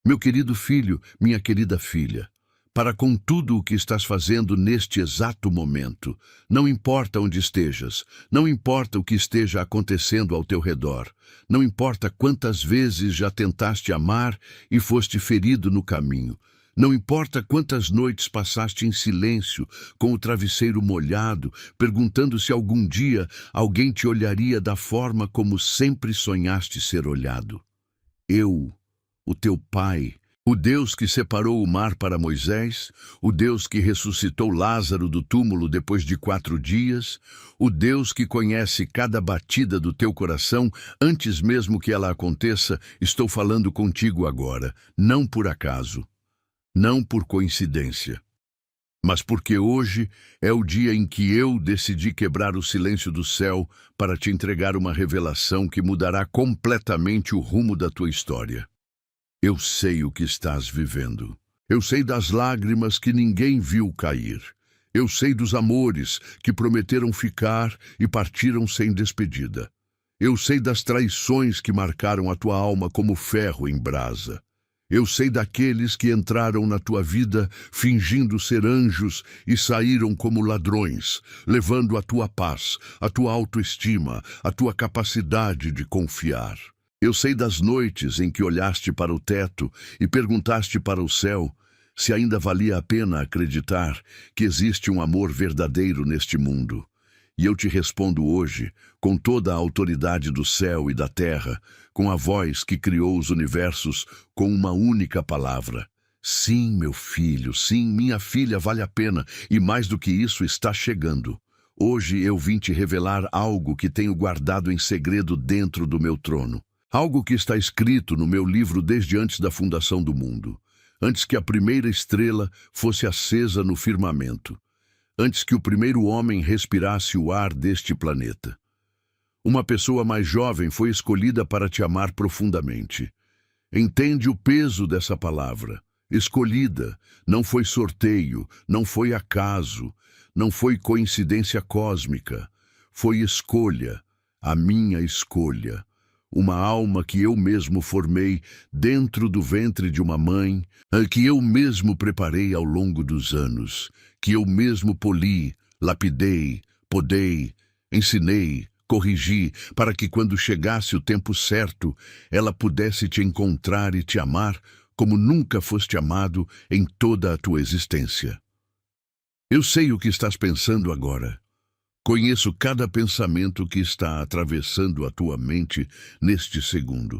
Meu querido filho, minha querida filha, para com tudo o que estás fazendo neste exato momento, não importa onde estejas, não importa o que esteja acontecendo ao teu redor, não importa quantas vezes já tentaste amar e foste ferido no caminho, não importa quantas noites passaste em silêncio, com o travesseiro molhado, perguntando se algum dia alguém te olharia da forma como sempre sonhaste ser olhado. Eu, o teu Pai, o Deus que separou o mar para Moisés, o Deus que ressuscitou Lázaro do túmulo depois de 4 dias, o Deus que conhece cada batida do teu coração antes mesmo que ela aconteça, estou falando contigo agora, não por acaso, não por coincidência, mas porque hoje é o dia em que eu decidi quebrar o silêncio do céu para te entregar uma revelação que mudará completamente o rumo da tua história. Eu sei o que estás vivendo. Eu sei das lágrimas que ninguém viu cair. Eu sei dos amores que prometeram ficar e partiram sem despedida. Eu sei das traições que marcaram a tua alma como ferro em brasa. Eu sei daqueles que entraram na tua vida fingindo ser anjos e saíram como ladrões, levando a tua paz, a tua autoestima, a tua capacidade de confiar. Eu sei das noites em que olhaste para o teto e perguntaste para o céu se ainda valia a pena acreditar que existe um amor verdadeiro neste mundo. E eu te respondo hoje, com toda a autoridade do céu e da terra, com a voz que criou os universos, com uma única palavra. Sim, meu filho, sim, minha filha, vale a pena, e mais do que isso, está chegando. Hoje eu vim te revelar algo que tenho guardado em segredo dentro do meu trono. Algo que está escrito no meu livro desde antes da fundação do mundo. Antes que a primeira estrela fosse acesa no firmamento. Antes que o primeiro homem respirasse o ar deste planeta. Uma pessoa mais jovem foi escolhida para te amar profundamente. Entende o peso dessa palavra. Escolhida, não foi sorteio, não foi acaso, não foi coincidência cósmica. Foi escolha, a minha escolha. Uma alma que eu mesmo formei dentro do ventre de uma mãe, que eu mesmo preparei ao longo dos anos, que eu mesmo poli, lapidei, podei, ensinei, corrigi, para que quando chegasse o tempo certo, ela pudesse te encontrar e te amar como nunca foste amado em toda a tua existência. Eu sei o que estás pensando agora. Conheço cada pensamento que está atravessando a tua mente neste segundo.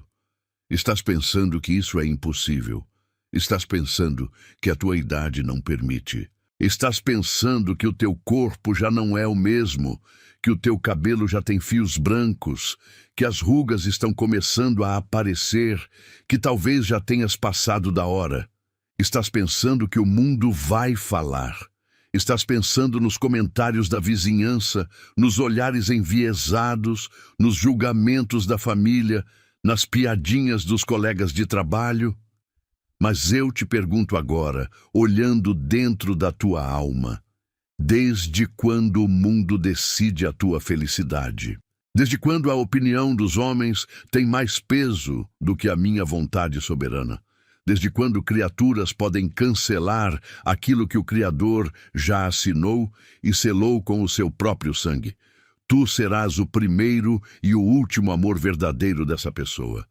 Estás pensando que isso é impossível. Estás pensando que a tua idade não permite. Estás pensando que o teu corpo já não é o mesmo, que o teu cabelo já tem fios brancos, que as rugas estão começando a aparecer, que talvez já tenhas passado da hora. Estás pensando que o mundo vai falar. Estás pensando nos comentários da vizinhança, nos olhares enviesados, nos julgamentos da família, nas piadinhas dos colegas de trabalho? Mas eu te pergunto agora, olhando dentro da tua alma, desde quando o mundo decide a tua felicidade? Desde quando a opinião dos homens tem mais peso do que a minha vontade soberana? Desde quando criaturas podem cancelar aquilo que o Criador já assinou e selou com o seu próprio sangue? Tu serás o primeiro e o último amor verdadeiro dessa pessoa.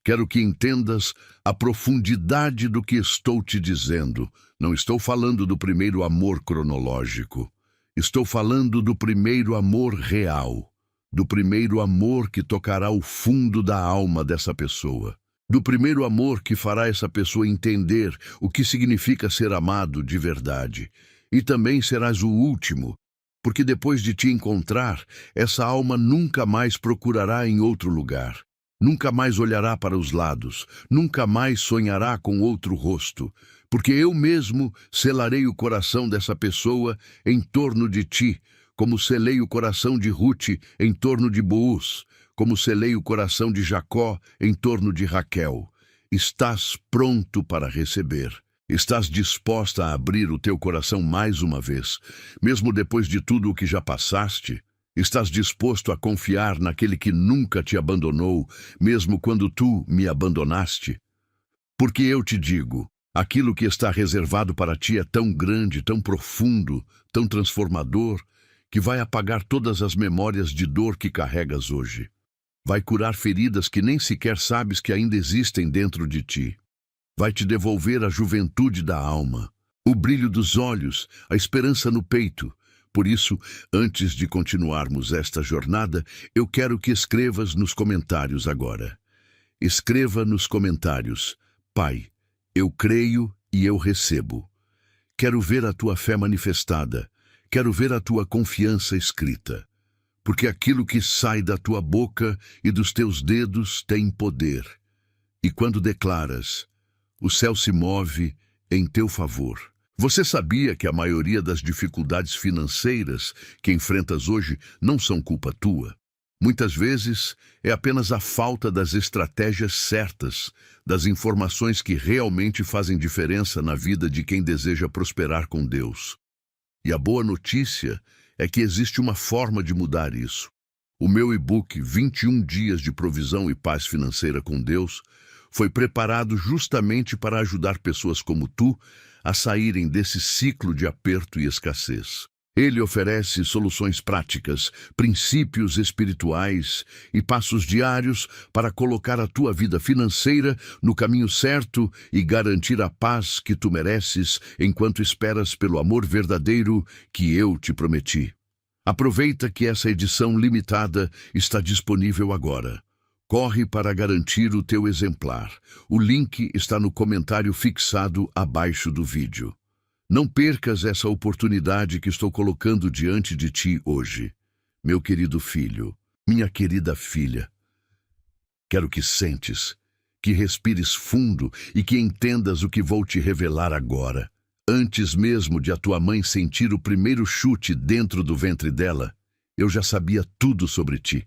Quero que entendas a profundidade do que estou te dizendo. Não estou falando do primeiro amor cronológico. Estou falando do primeiro amor real. Do primeiro amor que tocará o fundo da alma dessa pessoa. Do primeiro amor que fará essa pessoa entender o que significa ser amado de verdade. E também serás o último, porque depois de te encontrar, essa alma nunca mais procurará em outro lugar. Nunca mais olhará para os lados, nunca mais sonhará com outro rosto, porque eu mesmo selarei o coração dessa pessoa em torno de ti, como selei o coração de Rute em torno de Boaz, como selei o coração de Jacó em torno de Raquel. Estás pronto para receber. Estás disposta a abrir o teu coração mais uma vez, mesmo depois de tudo o que já passaste? Estás disposto a confiar naquele que nunca te abandonou, mesmo quando tu me abandonaste? Porque eu te digo, aquilo que está reservado para ti é tão grande, tão profundo, tão transformador, que vai apagar todas as memórias de dor que carregas hoje. Vai curar feridas que nem sequer sabes que ainda existem dentro de ti. Vai te devolver a juventude da alma, o brilho dos olhos, a esperança no peito. Por isso, antes de continuarmos esta jornada, eu quero que escrevas nos comentários agora. Escreva nos comentários: Pai, eu creio e eu recebo. Quero ver a tua fé manifestada. Quero ver a tua confiança escrita. Porque aquilo que sai da tua boca e dos teus dedos tem poder. E quando declaras, o céu se move em teu favor. Você sabia que a maioria das dificuldades financeiras que enfrentas hoje não são culpa tua? Muitas vezes é apenas a falta das estratégias certas, das informações que realmente fazem diferença na vida de quem deseja prosperar com Deus. E a boa notícia é que existe uma forma de mudar isso. O meu e-book 21 Dias de Provisão e Paz Financeira com Deus foi preparado justamente para ajudar pessoas como tu a saírem desse ciclo de aperto e escassez. Ele oferece soluções práticas, princípios espirituais e passos diários para colocar a tua vida financeira no caminho certo e garantir a paz que tu mereces enquanto esperas pelo amor verdadeiro que eu te prometi. Aproveita que essa edição limitada está disponível agora. Corre para garantir o teu exemplar. O link está no comentário fixado abaixo do vídeo. Não percas essa oportunidade que estou colocando diante de ti hoje. Meu querido filho, minha querida filha, quero que sentes, que respires fundo e que entendas o que vou te revelar agora. Antes mesmo de a tua mãe sentir o primeiro chute dentro do ventre dela, eu já sabia tudo sobre ti.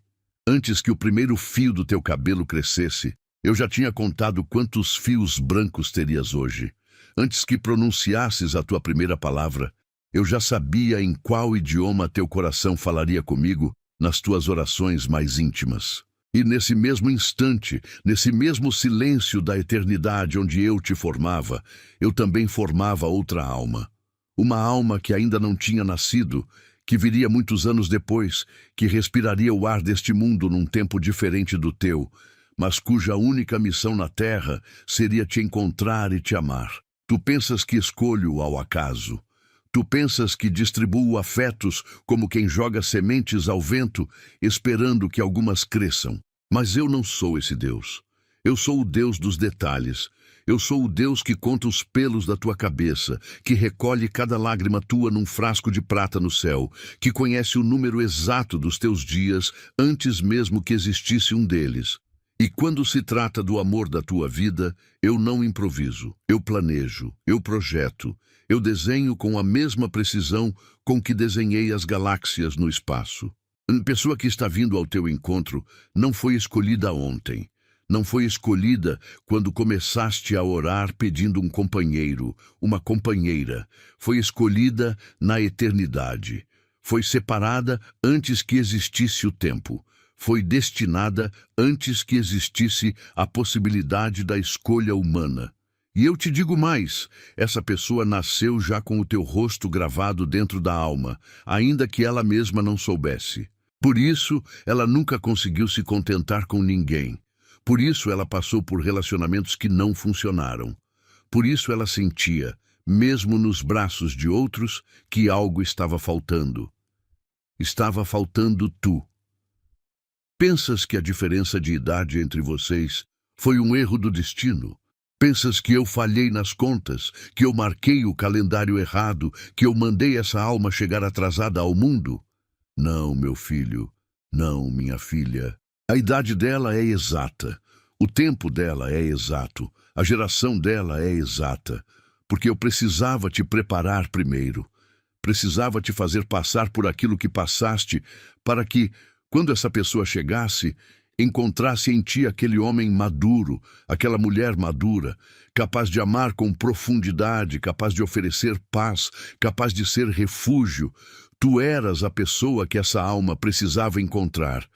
Antes que o primeiro fio do teu cabelo crescesse, eu já tinha contado quantos fios brancos terias hoje. Antes que pronunciasses a tua primeira palavra, eu já sabia em qual idioma teu coração falaria comigo nas tuas orações mais íntimas. E nesse mesmo instante, nesse mesmo silêncio da eternidade onde eu te formava, eu também formava outra alma. Uma alma que ainda não tinha nascido, que viria muitos anos depois, que respiraria o ar deste mundo num tempo diferente do teu, mas cuja única missão na terra seria te encontrar e te amar. Tu pensas que escolho ao acaso. Tu pensas que distribuo afetos como quem joga sementes ao vento, esperando que algumas cresçam. Mas eu não sou esse Deus. Eu sou o Deus dos detalhes. Eu sou o Deus que conta os pelos da tua cabeça, que recolhe cada lágrima tua num frasco de prata no céu, que conhece o número exato dos teus dias antes mesmo que existisse um deles. E quando se trata do amor da tua vida, eu não improviso, eu planejo, eu projeto, eu desenho com a mesma precisão com que desenhei as galáxias no espaço. A pessoa que está vindo ao teu encontro não foi escolhida ontem, não foi escolhida quando começaste a orar pedindo um companheiro, uma companheira. Foi escolhida na eternidade. Foi separada antes que existisse o tempo. Foi destinada antes que existisse a possibilidade da escolha humana. E eu te digo mais, essa pessoa nasceu já com o teu rosto gravado dentro da alma, ainda que ela mesma não soubesse. Por isso, ela nunca conseguiu se contentar com ninguém. Por isso, ela passou por relacionamentos que não funcionaram. Por isso, ela sentia, mesmo nos braços de outros, que algo estava faltando. Estava faltando tu. Pensas que a diferença de idade entre vocês foi um erro do destino? Pensas que eu falhei nas contas, que eu marquei o calendário errado, que eu mandei essa alma chegar atrasada ao mundo? Não, meu filho, não, minha filha. A idade dela é exata, o tempo dela é exato, a geração dela é exata, porque eu precisava te preparar primeiro. Precisava te fazer passar por aquilo que passaste, para que, quando essa pessoa chegasse, encontrasse em ti aquele homem maduro, aquela mulher madura, capaz de amar com profundidade, capaz de oferecer paz, capaz de ser refúgio. Tu eras a pessoa que essa alma precisava encontrar,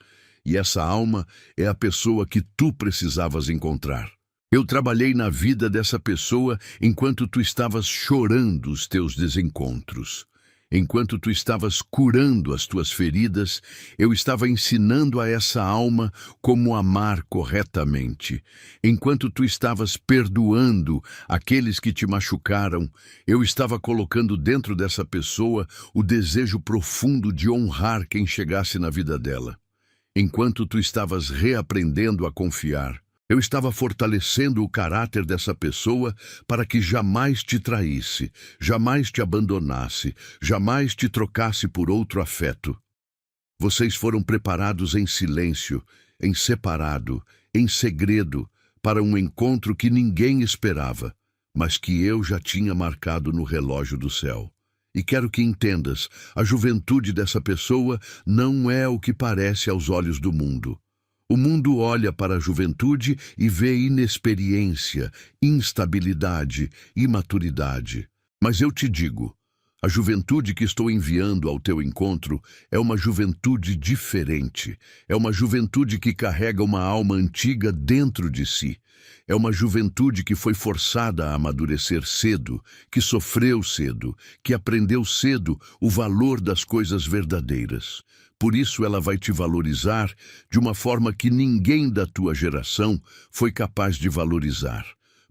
e essa alma é a pessoa que tu precisavas encontrar. Eu trabalhei na vida dessa pessoa enquanto tu estavas chorando os teus desencontros. Enquanto tu estavas curando as tuas feridas, eu estava ensinando a essa alma como amar corretamente. Enquanto tu estavas perdoando aqueles que te machucaram, eu estava colocando dentro dessa pessoa o desejo profundo de honrar quem chegasse na vida dela. Enquanto tu estavas reaprendendo a confiar, eu estava fortalecendo o caráter dessa pessoa para que jamais te traísse, jamais te abandonasse, jamais te trocasse por outro afeto. Vocês foram preparados em silêncio, em separado, em segredo, para um encontro que ninguém esperava, mas que eu já tinha marcado no relógio do céu. E quero que entendas, a juventude dessa pessoa não é o que parece aos olhos do mundo. O mundo olha para a juventude e vê inexperiência, instabilidade, imaturidade. Mas eu te digo, a juventude que estou enviando ao teu encontro é uma juventude diferente. É uma juventude que carrega uma alma antiga dentro de si. É uma juventude que foi forçada a amadurecer cedo, que sofreu cedo, que aprendeu cedo o valor das coisas verdadeiras. Por isso ela vai te valorizar de uma forma que ninguém da tua geração foi capaz de valorizar.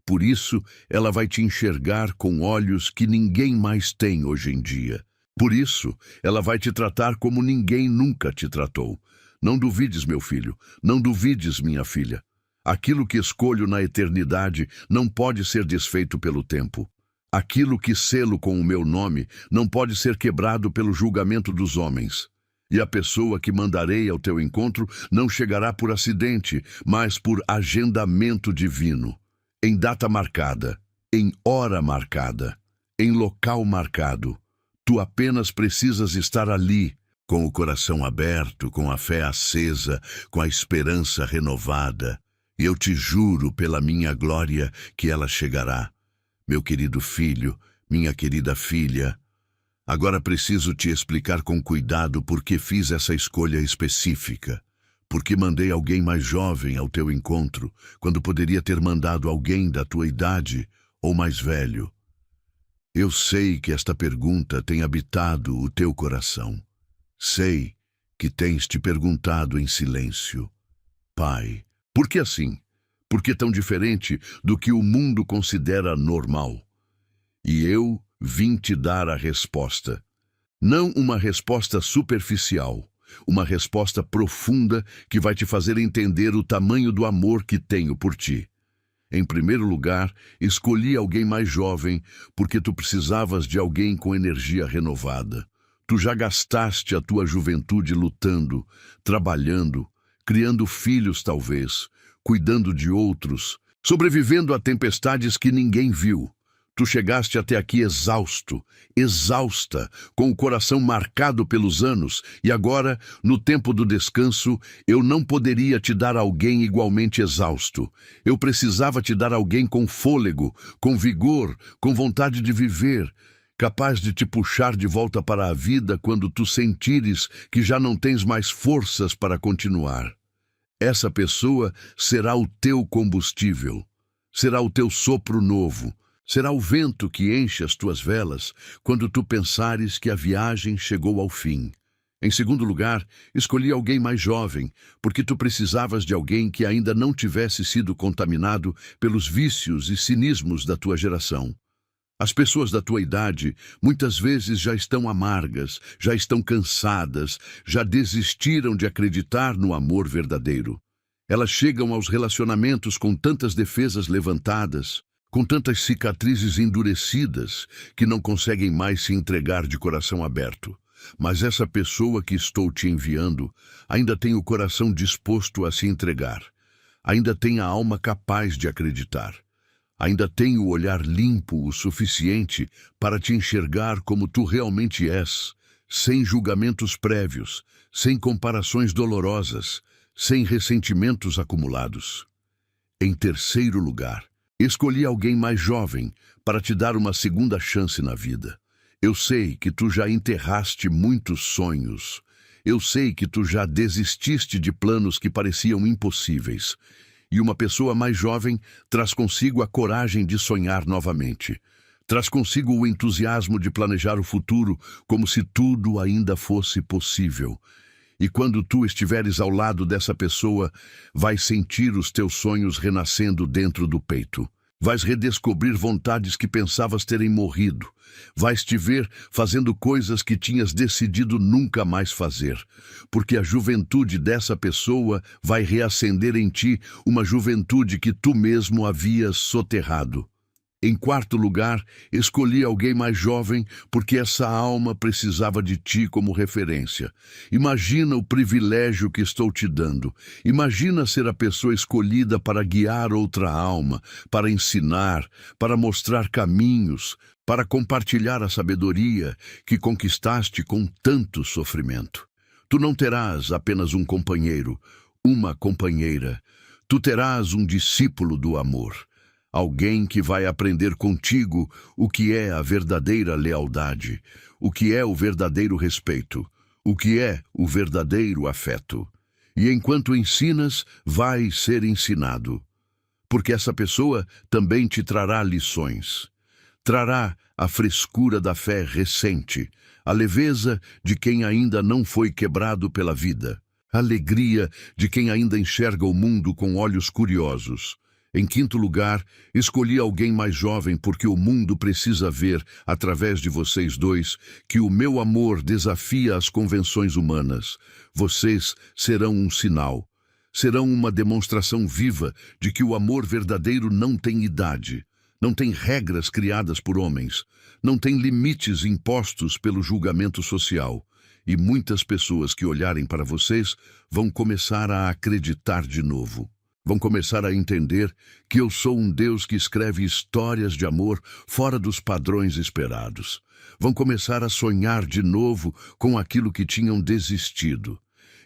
Por isso ela vai te enxergar com olhos que ninguém mais tem hoje em dia. Por isso ela vai te tratar como ninguém nunca te tratou. Não duvides, meu filho, não duvides, minha filha. Aquilo que escolho na eternidade não pode ser desfeito pelo tempo. Aquilo que selo com o meu nome não pode ser quebrado pelo julgamento dos homens. E a pessoa que mandarei ao teu encontro não chegará por acidente, mas por agendamento divino. Em data marcada, em hora marcada, em local marcado. Tu apenas precisas estar ali, com o coração aberto, com a fé acesa, com a esperança renovada. E eu te juro pela minha glória que ela chegará. Meu querido filho, minha querida filha, agora preciso te explicar com cuidado por que fiz essa escolha específica. Porque mandei alguém mais jovem ao teu encontro, quando poderia ter mandado alguém da tua idade ou mais velho. Eu sei que esta pergunta tem habitado o teu coração. Sei que tens te perguntado em silêncio. Pai, por que assim? Por que tão diferente do que o mundo considera normal? E eu vim te dar a resposta. Não uma resposta superficial, uma resposta profunda que vai te fazer entender o tamanho do amor que tenho por ti. Em primeiro lugar, escolhi alguém mais jovem porque tu precisavas de alguém com energia renovada. Tu já gastaste a tua juventude lutando, trabalhando, criando filhos talvez, cuidando de outros, sobrevivendo a tempestades que ninguém viu. Tu chegaste até aqui exausto, exausta, com o coração marcado pelos anos, e agora, no tempo do descanso, eu não poderia te dar alguém igualmente exausto. Eu precisava te dar alguém com fôlego, com vigor, com vontade de viver, capaz de te puxar de volta para a vida quando tu sentires que já não tens mais forças para continuar. Essa pessoa será o teu combustível, será o teu sopro novo, será o vento que enche as tuas velas quando tu pensares que a viagem chegou ao fim. Em segundo lugar, escolhi alguém mais jovem, porque tu precisavas de alguém que ainda não tivesse sido contaminado pelos vícios e cinismos da tua geração. As pessoas da tua idade muitas vezes já estão amargas, já estão cansadas, já desistiram de acreditar no amor verdadeiro. Elas chegam aos relacionamentos com tantas defesas levantadas, com tantas cicatrizes endurecidas, que não conseguem mais se entregar de coração aberto. Mas essa pessoa que estou te enviando ainda tem o coração disposto a se entregar, ainda tem a alma capaz de acreditar, ainda tem o olhar limpo o suficiente para te enxergar como tu realmente és, sem julgamentos prévios, sem comparações dolorosas, sem ressentimentos acumulados. Em terceiro lugar, escolhi alguém mais jovem para te dar uma segunda chance na vida. Eu sei que tu já enterraste muitos sonhos. Eu sei que tu já desististe de planos que pareciam impossíveis. E uma pessoa mais jovem traz consigo a coragem de sonhar novamente. Traz consigo o entusiasmo de planejar o futuro como se tudo ainda fosse possível. E quando tu estiveres ao lado dessa pessoa, vais sentir os teus sonhos renascendo dentro do peito. Vais redescobrir vontades que pensavas terem morrido. Vais te ver fazendo coisas que tinhas decidido nunca mais fazer. Porque a juventude dessa pessoa vai reacender em ti uma juventude que tu mesmo havias soterrado. Em quarto lugar, escolhi alguém mais jovem porque essa alma precisava de ti como referência. Imagina o privilégio que estou te dando. Imagina ser a pessoa escolhida para guiar outra alma, para ensinar, para mostrar caminhos, para compartilhar a sabedoria que conquistaste com tanto sofrimento. Tu não terás apenas um companheiro, uma companheira. Tu terás um discípulo do amor. Alguém que vai aprender contigo o que é a verdadeira lealdade, o que é o verdadeiro respeito, o que é o verdadeiro afeto. E enquanto ensinas, vai ser ensinado. Porque essa pessoa também te trará lições. Trará a frescura da fé recente, a leveza de quem ainda não foi quebrado pela vida, a alegria de quem ainda enxerga o mundo com olhos curiosos. Em quinto lugar, escolhi alguém mais jovem porque o mundo precisa ver, através de vocês dois, que o meu amor desafia as convenções humanas. Vocês serão um sinal. Serão uma demonstração viva de que o amor verdadeiro não tem idade, não tem regras criadas por homens, não tem limites impostos pelo julgamento social. E muitas pessoas que olharem para vocês vão começar a acreditar de novo. Vão começar a entender que eu sou um Deus que escreve histórias de amor fora dos padrões esperados. Vão começar a sonhar de novo com aquilo que tinham desistido.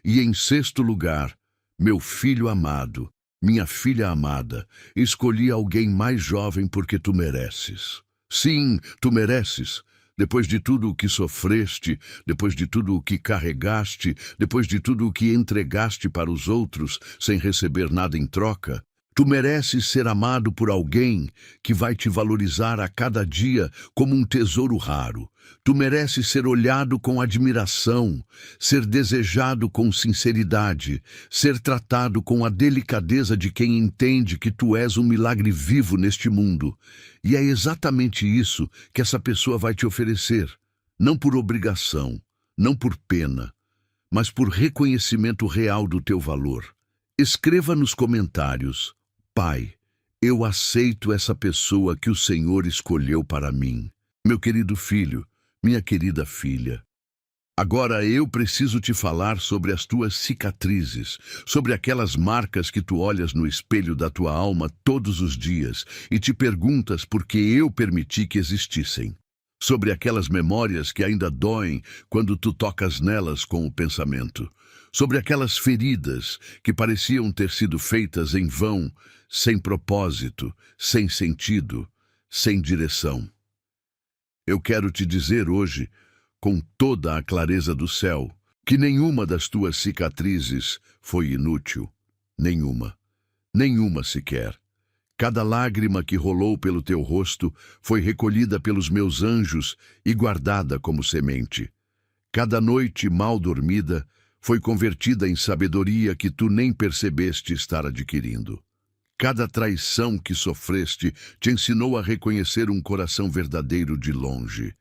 E em sexto lugar, meu filho amado, minha filha amada, escolhi alguém mais jovem porque tu mereces. Sim, tu mereces. Depois de tudo o que sofreste, depois de tudo o que carregaste, depois de tudo o que entregaste para os outros sem receber nada em troca, tu mereces ser amado por alguém que vai te valorizar a cada dia como um tesouro raro. Tu mereces ser olhado com admiração, ser desejado com sinceridade, ser tratado com a delicadeza de quem entende que tu és um milagre vivo neste mundo. E é exatamente isso que essa pessoa vai te oferecer, não por obrigação, não por pena, mas por reconhecimento real do teu valor. Escreva nos comentários: Pai, eu aceito essa pessoa que o Senhor escolheu para mim. Meu querido filho, minha querida filha. Agora eu preciso te falar sobre as tuas cicatrizes, sobre aquelas marcas que tu olhas no espelho da tua alma todos os dias e te perguntas por que eu permiti que existissem. Sobre aquelas memórias que ainda doem quando tu tocas nelas com o pensamento. Sobre aquelas feridas que pareciam ter sido feitas em vão, sem propósito, sem sentido, sem direção. Eu quero te dizer hoje, com toda a clareza do céu, que nenhuma das tuas cicatrizes foi inútil. Nenhuma. Nenhuma sequer. Cada lágrima que rolou pelo teu rosto foi recolhida pelos meus anjos e guardada como semente. Cada noite mal dormida foi convertida em sabedoria que tu nem percebeste estar adquirindo. Cada traição que sofreste te ensinou a reconhecer um coração verdadeiro de longe.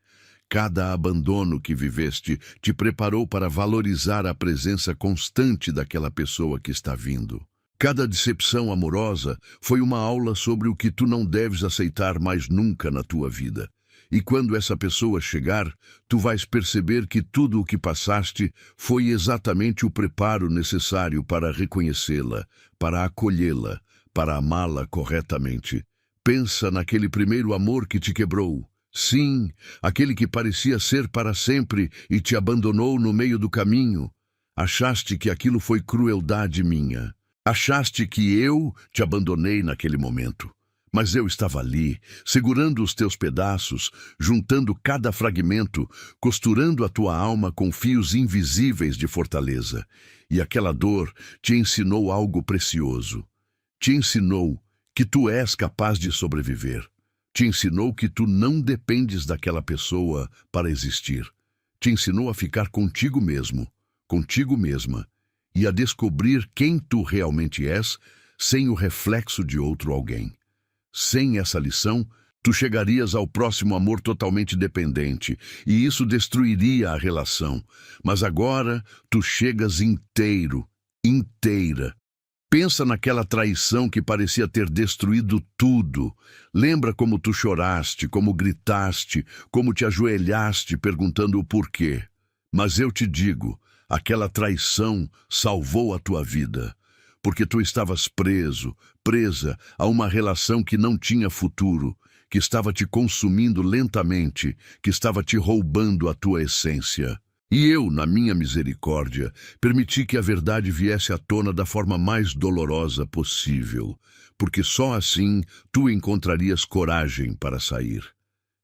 Cada abandono que viveste te preparou para valorizar a presença constante daquela pessoa que está vindo. Cada decepção amorosa foi uma aula sobre o que tu não deves aceitar mais nunca na tua vida. E quando essa pessoa chegar, tu vais perceber que tudo o que passaste foi exatamente o preparo necessário para reconhecê-la, para acolhê-la, para amá-la corretamente. Pensa naquele primeiro amor que te quebrou. Sim, aquele que parecia ser para sempre e te abandonou no meio do caminho. Achaste que aquilo foi crueldade minha. Achaste que eu te abandonei naquele momento. Mas eu estava ali, segurando os teus pedaços, juntando cada fragmento, costurando a tua alma com fios invisíveis de fortaleza. E aquela dor te ensinou algo precioso. Te ensinou que tu és capaz de sobreviver. Te ensinou que tu não dependes daquela pessoa para existir. Te ensinou a ficar contigo mesmo, contigo mesma, e a descobrir quem tu realmente és sem o reflexo de outro alguém. Sem essa lição, tu chegarias ao próximo amor totalmente dependente, e isso destruiria a relação. Mas agora, tu chegas inteiro, inteira. Pensa naquela traição que parecia ter destruído tudo. Lembra como tu choraste, como gritaste, como te ajoelhaste perguntando o porquê. Mas eu te digo, aquela traição salvou a tua vida. Porque tu estavas presa a uma relação que não tinha futuro, que estava te consumindo lentamente, que estava te roubando a tua essência. E eu, na minha misericórdia, permiti que a verdade viesse à tona da forma mais dolorosa possível, porque só assim tu encontrarias coragem para sair.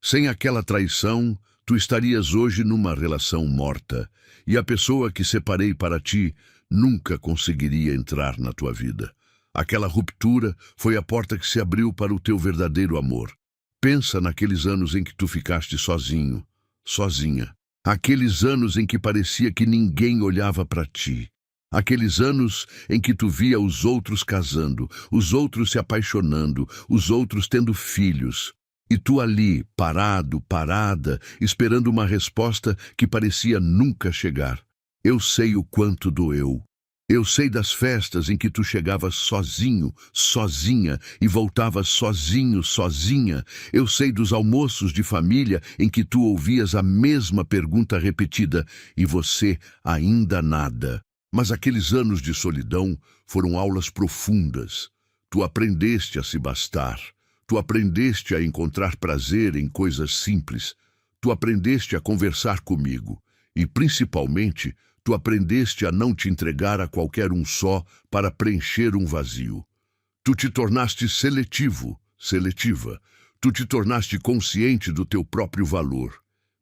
Sem aquela traição, tu estarias hoje numa relação morta, e a pessoa que separei para ti nunca conseguiria entrar na tua vida. Aquela ruptura foi a porta que se abriu para o teu verdadeiro amor. Pensa naqueles anos em que tu ficaste sozinho, sozinha. Aqueles anos em que parecia que ninguém olhava para ti. Aqueles anos em que tu via os outros casando, os outros se apaixonando, os outros tendo filhos. E tu ali, parada, esperando uma resposta que parecia nunca chegar. Eu sei o quanto doeu. Eu sei das festas em que tu chegavas sozinho, sozinha, e voltavas sozinho, sozinha. Eu sei dos almoços de família em que tu ouvias a mesma pergunta repetida, e você ainda nada. Mas aqueles anos de solidão foram aulas profundas. Tu aprendeste a se bastar. Tu aprendeste a encontrar prazer em coisas simples. Tu aprendeste a conversar comigo. E, principalmente, tu aprendeste a não te entregar a qualquer um só para preencher um vazio. Tu te tornaste seletivo, seletiva. Tu te tornaste consciente do teu próprio valor.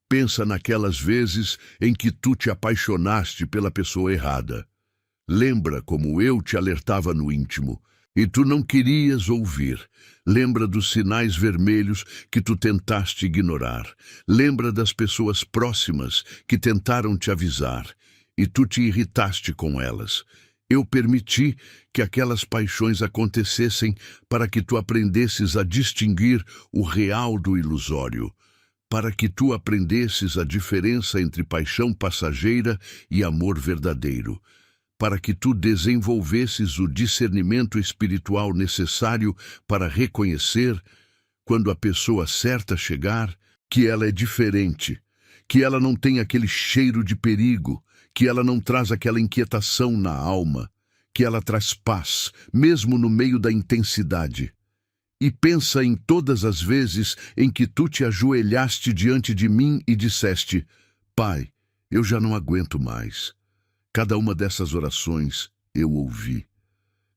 Pensa naquelas vezes em que tu te apaixonaste pela pessoa errada. Lembra como eu te alertava no íntimo, e tu não querias ouvir. Lembra dos sinais vermelhos que tu tentaste ignorar. Lembra das pessoas próximas que tentaram te avisar, e tu te irritaste com elas. Eu permiti que aquelas paixões acontecessem para que tu aprendesses a distinguir o real do ilusório, para que tu aprendesses a diferença entre paixão passageira e amor verdadeiro, para que tu desenvolvesses o discernimento espiritual necessário para reconhecer, quando a pessoa certa chegar, que ela é diferente, que ela não tem aquele cheiro de perigo, que ela não traz aquela inquietação na alma, que ela traz paz, mesmo no meio da intensidade. E pensa em todas as vezes em que tu te ajoelhaste diante de mim e disseste: Pai, eu já não aguento mais. Cada uma dessas orações eu ouvi.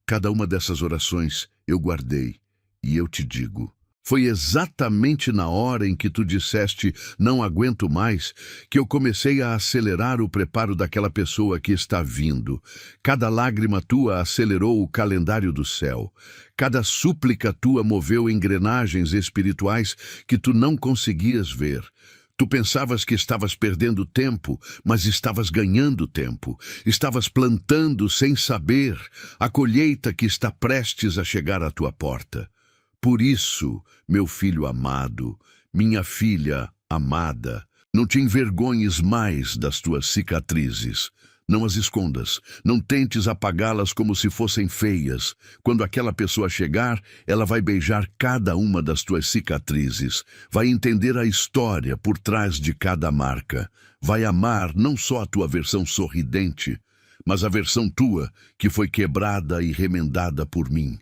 Cada uma dessas orações eu guardei. E eu te digo, foi exatamente na hora em que tu disseste não aguento mais que eu comecei a acelerar o preparo daquela pessoa que está vindo. Cada lágrima tua acelerou o calendário do céu. Cada súplica tua moveu engrenagens espirituais que tu não conseguias ver. Tu pensavas que estavas perdendo tempo, mas estavas ganhando tempo. Estavas plantando sem saber a colheita que está prestes a chegar à tua porta. Por isso, meu filho amado, minha filha amada, não te envergonhes mais das tuas cicatrizes. Não as escondas, não tentes apagá-las como se fossem feias. Quando aquela pessoa chegar, ela vai beijar cada uma das tuas cicatrizes, vai entender a história por trás de cada marca, vai amar não só a tua versão sorridente, mas a versão tua que foi quebrada e remendada por mim.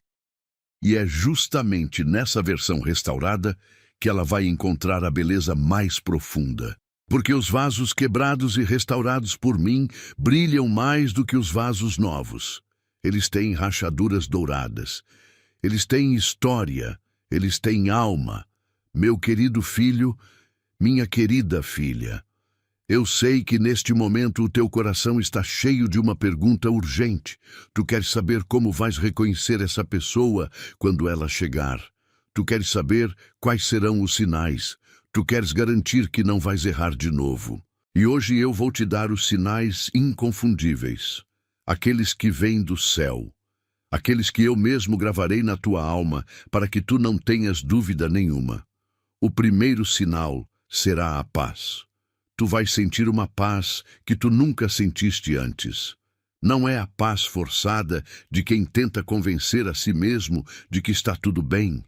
E é justamente nessa versão restaurada que ela vai encontrar a beleza mais profunda. Porque os vasos quebrados e restaurados por mim brilham mais do que os vasos novos. Eles têm rachaduras douradas. Eles têm história. Eles têm alma. Meu querido filho, minha querida filha, Eu sei que neste momento o teu coração está cheio de uma pergunta urgente. Tu queres saber como vais reconhecer essa pessoa quando ela chegar. Tu queres saber quais serão os sinais. Tu queres garantir que não vais errar de novo. E hoje eu vou te dar os sinais inconfundíveis. Aqueles que vêm do céu. Aqueles que eu mesmo gravarei na tua alma para que tu não tenhas dúvida nenhuma. O primeiro sinal será a paz. Tu vais sentir uma paz que tu nunca sentiste antes. Não é a paz forçada de quem tenta convencer a si mesmo de que está tudo bem.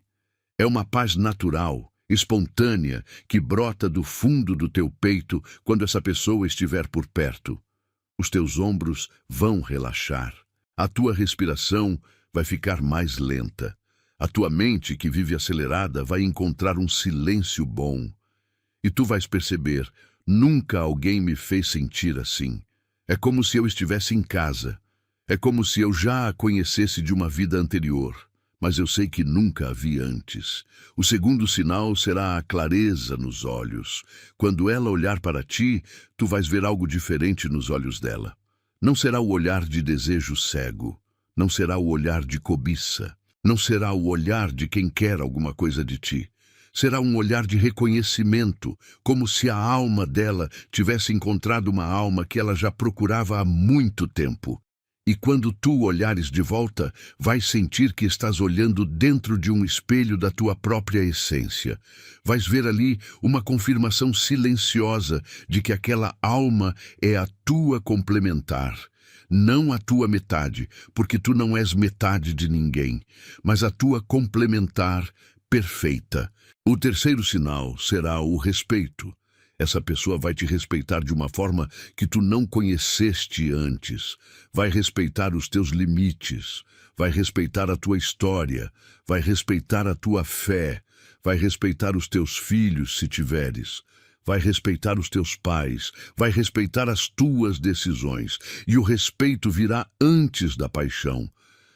É uma paz natural, espontânea, que brota do fundo do teu peito quando essa pessoa estiver por perto. Os teus ombros vão relaxar. A tua respiração vai ficar mais lenta. A tua mente, que vive acelerada, vai encontrar um silêncio bom. E tu vais perceber: nunca alguém me fez sentir assim. É como se eu estivesse em casa. É como se eu já a conhecesse de uma vida anterior. Mas eu sei que nunca a vi antes. O segundo sinal será a clareza nos olhos. Quando ela olhar para ti, tu vais ver algo diferente nos olhos dela. Não será o olhar de desejo cego. Não será o olhar de cobiça. Não será o olhar de quem quer alguma coisa de ti. Será um olhar de reconhecimento, como se a alma dela tivesse encontrado uma alma que ela já procurava há muito tempo. E quando tu olhares de volta, vais sentir que estás olhando dentro de um espelho da tua própria essência. Vais ver ali uma confirmação silenciosa de que aquela alma é a tua complementar. Não a tua metade, porque tu não és metade de ninguém, mas a tua complementar perfeita. O terceiro sinal será o respeito. Essa pessoa vai te respeitar de uma forma que tu não conheceste antes. Vai respeitar os teus limites, vai respeitar a tua história, vai respeitar a tua fé, vai respeitar os teus filhos, se tiveres. Vai respeitar os teus pais, vai respeitar as tuas decisões. E o respeito virá antes da paixão.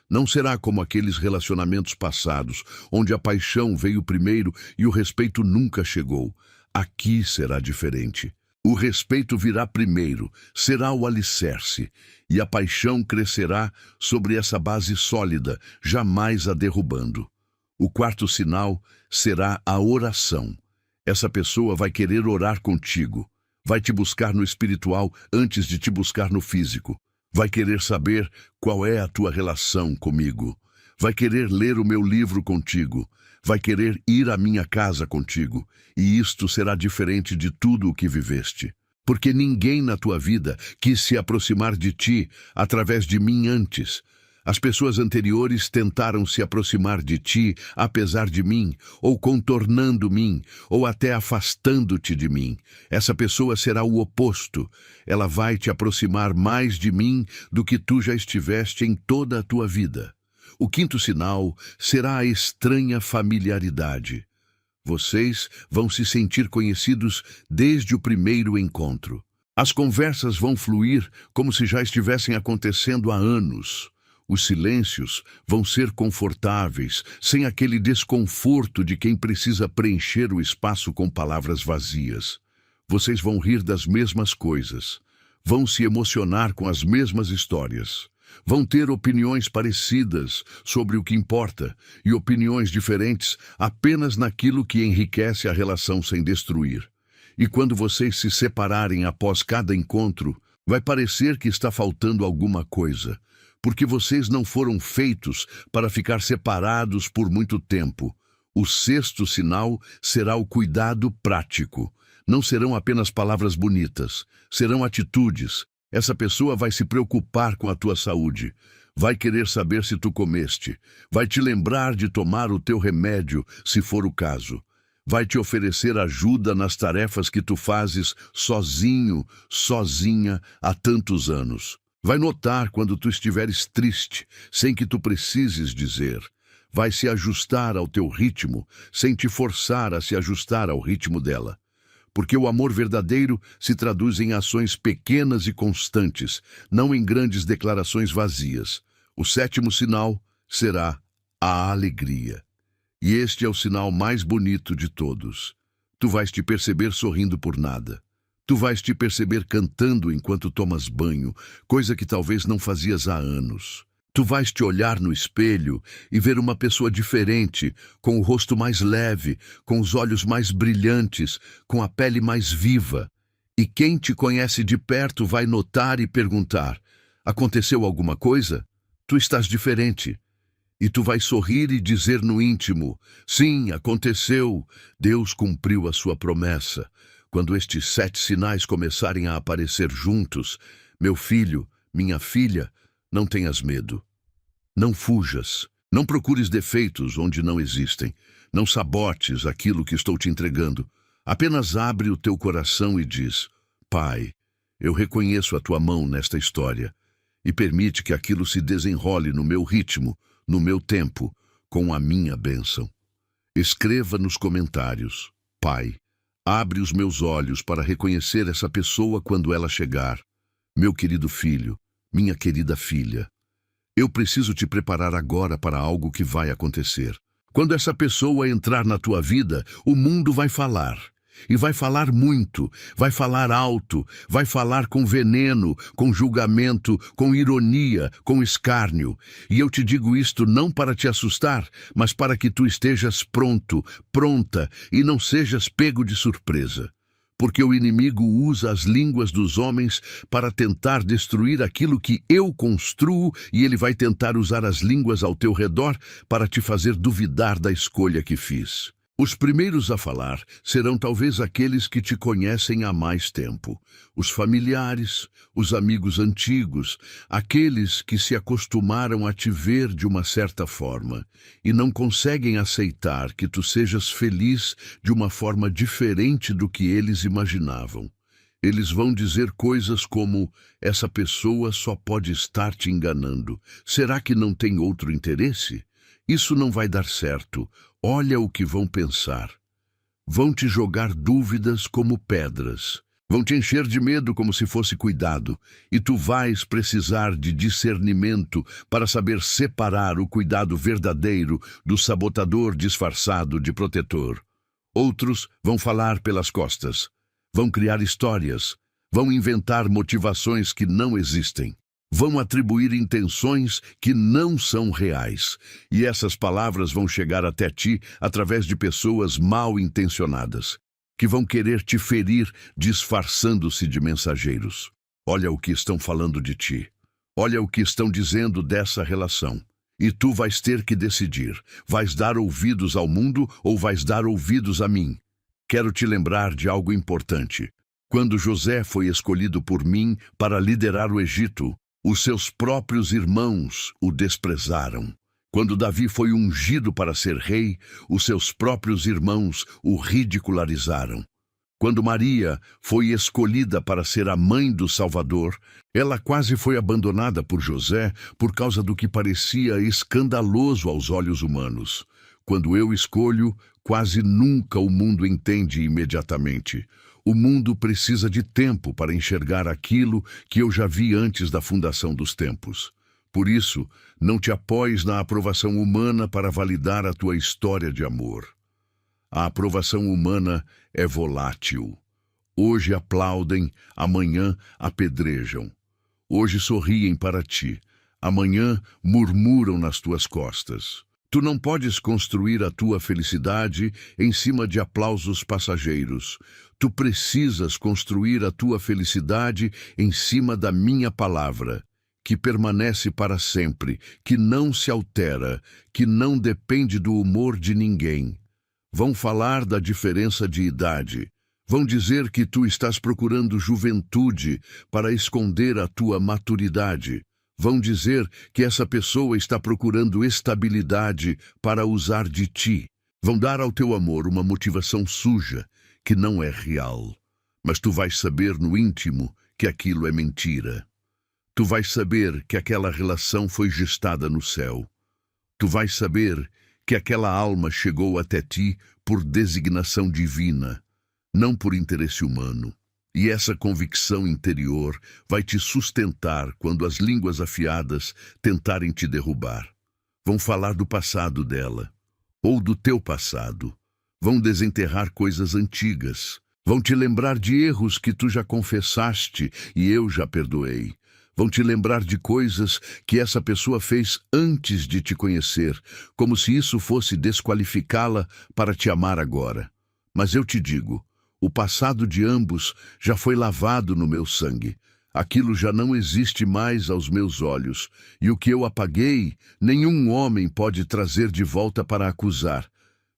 Não será como aqueles relacionamentos passados, onde a paixão veio primeiro e o respeito nunca chegou. Aqui será diferente. O respeito virá primeiro, será o alicerce, e a paixão crescerá sobre essa base sólida, jamais a derrubando. O quarto sinal será a oração. Essa pessoa vai querer orar contigo, vai te buscar no espiritual antes de te buscar no físico. Vai querer saber qual é a tua relação comigo. Vai querer ler o meu livro contigo. Vai querer ir à minha casa contigo. E isto será diferente de tudo o que viveste. Porque ninguém na tua vida quis se aproximar de ti através de mim antes. As pessoas anteriores tentaram se aproximar de ti apesar de mim, ou contornando-me, ou até afastando-te de mim. Essa pessoa será o oposto. Ela vai te aproximar mais de mim do que tu já estiveste em toda a tua vida. O quinto sinal será a estranha familiaridade. Vocês vão se sentir conhecidos desde o primeiro encontro. As conversas vão fluir como se já estivessem acontecendo há anos. Os silêncios vão ser confortáveis, sem aquele desconforto de quem precisa preencher o espaço com palavras vazias. Vocês vão rir das mesmas coisas, vão se emocionar com as mesmas histórias, vão ter opiniões parecidas sobre o que importa e opiniões diferentes apenas naquilo que enriquece a relação sem destruir. E quando vocês se separarem após cada encontro, vai parecer que está faltando alguma coisa, porque vocês não foram feitos para ficar separados por muito tempo. O sexto sinal será o cuidado prático. Não serão apenas palavras bonitas, serão atitudes. Essa pessoa vai se preocupar com a tua saúde, vai querer saber se tu comeste, vai te lembrar de tomar o teu remédio, se for o caso. Vai te oferecer ajuda nas tarefas que tu fazes sozinho, sozinha, há tantos anos. Vai notar quando tu estiveres triste, sem que tu precises dizer. Vai se ajustar ao teu ritmo, sem te forçar a se ajustar ao ritmo dela. Porque o amor verdadeiro se traduz em ações pequenas e constantes, não em grandes declarações vazias. O sétimo sinal será a alegria. E este é o sinal mais bonito de todos. Tu vais te perceber sorrindo por nada. Tu vais te perceber cantando enquanto tomas banho, coisa que talvez não fazias há anos. Tu vais te olhar no espelho e ver uma pessoa diferente, com o rosto mais leve, com os olhos mais brilhantes, com a pele mais viva. E quem te conhece de perto vai notar e perguntar: aconteceu alguma coisa? Tu estás diferente. E tu vais sorrir e dizer no íntimo: sim, aconteceu. Deus cumpriu a sua promessa. Quando estes 7 sinais começarem a aparecer juntos, meu filho, minha filha, não tenhas medo. Não fujas. Não procures defeitos onde não existem. Não sabotes aquilo que estou te entregando. Apenas abre o teu coração e diz: Pai, eu reconheço a tua mão nesta história e permite que aquilo se desenrole no meu ritmo, no meu tempo, com a minha bênção. Escreva nos comentários: Pai, abre os meus olhos para reconhecer essa pessoa quando ela chegar. Meu querido filho, minha querida filha, eu preciso te preparar agora para algo que vai acontecer. Quando essa pessoa entrar na tua vida, o mundo vai falar. E vai falar muito, vai falar alto, vai falar com veneno, com julgamento, com ironia, com escárnio. E eu te digo isto não para te assustar, mas para que tu estejas pronto, pronta, e não sejas pego de surpresa. Porque o inimigo usa as línguas dos homens para tentar destruir aquilo que eu construo, e ele vai tentar usar as línguas ao teu redor para te fazer duvidar da escolha que fiz. Os primeiros a falar serão talvez aqueles que te conhecem há mais tempo, os familiares, os amigos antigos, aqueles que se acostumaram a te ver de uma certa forma e não conseguem aceitar que tu sejas feliz de uma forma diferente do que eles imaginavam. Eles vão dizer coisas como: essa pessoa só pode estar te enganando. Será que não tem outro interesse? Isso não vai dar certo. Olha o que vão pensar. Vão te jogar dúvidas como pedras. Vão te encher de medo como se fosse cuidado. E tu vais precisar de discernimento para saber separar o cuidado verdadeiro do sabotador disfarçado de protetor. Outros vão falar pelas costas. Vão criar histórias. Vão inventar motivações que não existem. Vão atribuir intenções que não são reais. E essas palavras vão chegar até ti através de pessoas mal intencionadas, que vão querer te ferir disfarçando-se de mensageiros. Olha o que estão falando de ti. Olha o que estão dizendo dessa relação. E tu vais ter que decidir. Vais dar ouvidos ao mundo ou vais dar ouvidos a mim? Quero te lembrar de algo importante. Quando José foi escolhido por mim para liderar o Egito, os seus próprios irmãos o desprezaram. Quando Davi foi ungido para ser rei, os seus próprios irmãos o ridicularizaram. Quando Maria foi escolhida para ser a mãe do Salvador, ela quase foi abandonada por José por causa do que parecia escandaloso aos olhos humanos. Quando eu escolho, quase nunca o mundo entende imediatamente. O mundo precisa de tempo para enxergar aquilo que eu já vi antes da fundação dos tempos. Por isso, não te apoies na aprovação humana para validar a tua história de amor. A aprovação humana é volátil. Hoje aplaudem, amanhã apedrejam. Hoje sorriem para ti, amanhã murmuram nas tuas costas. Tu não podes construir a tua felicidade em cima de aplausos passageiros. Tu precisas construir a tua felicidade em cima da minha palavra, que permanece para sempre, que não se altera, que não depende do humor de ninguém. Vão falar da diferença de idade. Vão dizer que tu estás procurando juventude para esconder a tua maturidade. Vão dizer que essa pessoa está procurando estabilidade para usar de ti. Vão dar ao teu amor uma motivação suja, que não é real. Mas tu vais saber no íntimo que aquilo é mentira. Tu vais saber que aquela relação foi gestada no céu. Tu vais saber que aquela alma chegou até ti por designação divina, não por interesse humano. E essa convicção interior vai te sustentar quando as línguas afiadas tentarem te derrubar. Vão falar do passado dela, ou do teu passado. Vão desenterrar coisas antigas. Vão te lembrar de erros que tu já confessaste e eu já perdoei. Vão te lembrar de coisas que essa pessoa fez antes de te conhecer, como se isso fosse desqualificá-la para te amar agora. Mas eu te digo, o passado de ambos já foi lavado no meu sangue. Aquilo já não existe mais aos meus olhos, e o que eu apaguei, nenhum homem pode trazer de volta para acusar.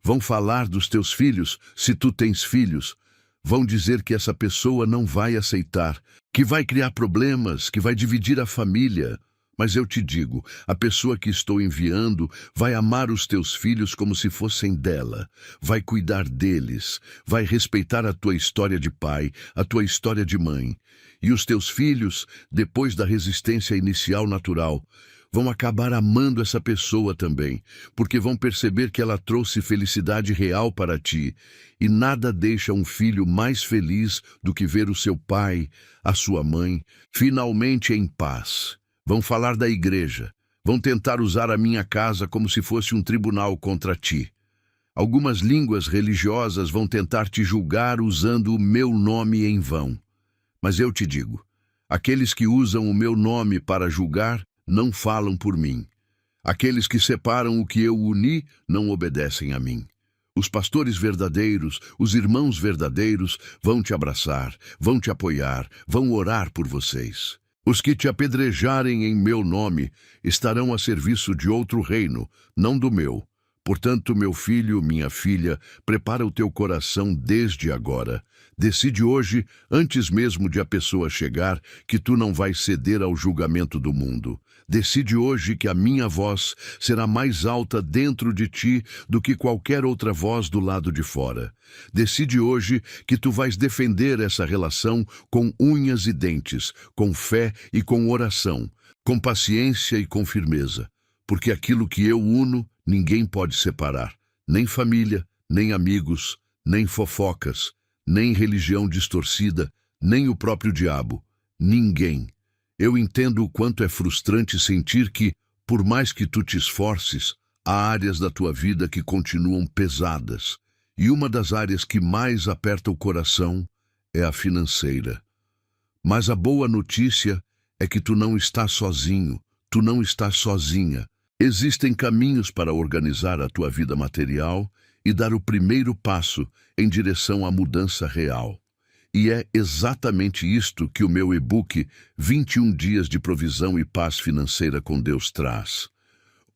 Vão falar dos teus filhos, se tu tens filhos. Vão dizer que essa pessoa não vai aceitar, que vai criar problemas, que vai dividir a família. Mas eu te digo, a pessoa que estou enviando vai amar os teus filhos como se fossem dela, vai cuidar deles, vai respeitar a tua história de pai, a tua história de mãe. E os teus filhos, depois da resistência inicial natural, vão acabar amando essa pessoa também, porque vão perceber que ela trouxe felicidade real para ti, e nada deixa um filho mais feliz do que ver o seu pai, a sua mãe, finalmente em paz. Vão falar da igreja, vão tentar usar a minha casa como se fosse um tribunal contra ti. Algumas línguas religiosas vão tentar te julgar usando o meu nome em vão. Mas eu te digo, aqueles que usam o meu nome para julgar não falam por mim. Aqueles que separam o que eu uni não obedecem a mim. Os pastores verdadeiros, os irmãos verdadeiros vão te abraçar, vão te apoiar, vão orar por vocês. Os que te apedrejarem em meu nome estarão a serviço de outro reino, não do meu. Portanto, meu filho, minha filha, prepara o teu coração desde agora. Decide hoje, antes mesmo de a pessoa chegar, que tu não vais ceder ao julgamento do mundo. Decide hoje que a minha voz será mais alta dentro de ti do que qualquer outra voz do lado de fora. Decide hoje que tu vais defender essa relação com unhas e dentes, com fé e com oração, com paciência e com firmeza. Porque aquilo que eu uno, ninguém pode separar, nem família, nem amigos, nem fofocas, nem religião distorcida, nem o próprio diabo. Ninguém. Eu entendo o quanto é frustrante sentir que, por mais que tu te esforces, há áreas da tua vida que continuam pesadas. E uma das áreas que mais aperta o coração é a financeira. Mas a boa notícia é que tu não estás sozinho, tu não estás sozinha. Existem caminhos para organizar a tua vida material e dar o primeiro passo em direção à mudança real. E é exatamente isto que o meu e-book 21 Dias de Provisão e Paz Financeira com Deus traz.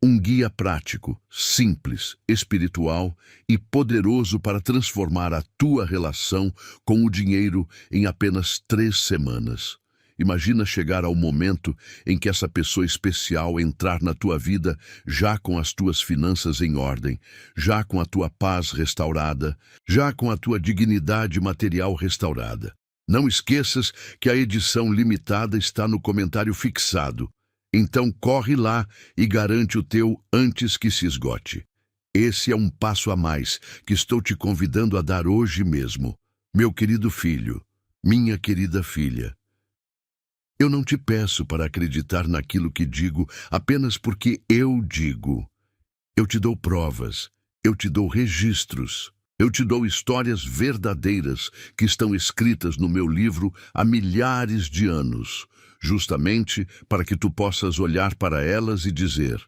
Um guia prático, simples, espiritual e poderoso para transformar a tua relação com o dinheiro em apenas 3 semanas. Imagina chegar ao momento em que essa pessoa especial entrar na tua vida já com as tuas finanças em ordem, já com a tua paz restaurada, já com a tua dignidade material restaurada. Não esqueças que a edição limitada está no comentário fixado. Então corre lá e garante o teu antes que se esgote. Esse é um passo a mais que estou te convidando a dar hoje mesmo. Meu querido filho, minha querida filha. Eu não te peço para acreditar naquilo que digo apenas porque eu digo. Eu te dou provas, eu te dou registros, eu te dou histórias verdadeiras que estão escritas no meu livro há milhares de anos, justamente para que tu possas olhar para elas e dizer: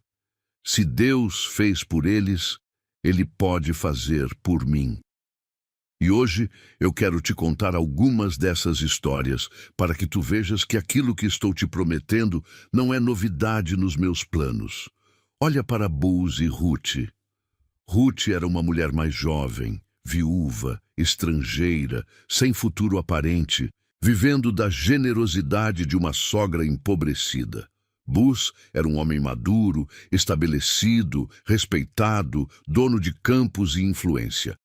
se Deus fez por eles, Ele pode fazer por mim. E hoje eu quero te contar algumas dessas histórias para que tu vejas que aquilo que estou te prometendo não é novidade nos meus planos. Olha para Boaz e Ruth. Ruth era uma mulher mais jovem, viúva, estrangeira, sem futuro aparente, vivendo da generosidade de uma sogra empobrecida. Boaz era um homem maduro, estabelecido, respeitado, dono de campos e influência.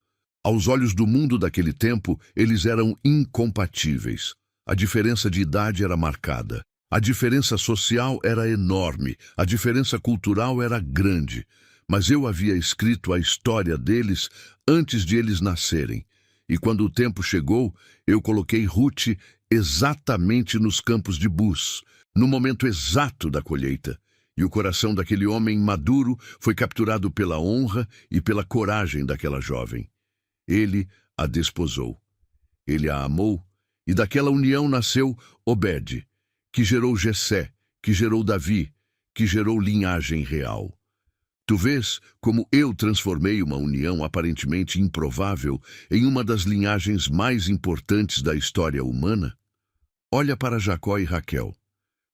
Aos olhos do mundo daquele tempo, eles eram incompatíveis. A diferença de idade era marcada. A diferença social era enorme. A diferença cultural era grande. Mas eu havia escrito a história deles antes de eles nascerem. E quando o tempo chegou, eu coloquei Ruth exatamente nos campos de Boaz, no momento exato da colheita. E o coração daquele homem maduro foi capturado pela honra e pela coragem daquela jovem. Ele a desposou. Ele a amou, e daquela união nasceu Obed, que gerou Jessé, que gerou Davi, que gerou linhagem real. Tu vês como eu transformei uma união aparentemente improvável em uma das linhagens mais importantes da história humana? Olha para Jacó e Raquel.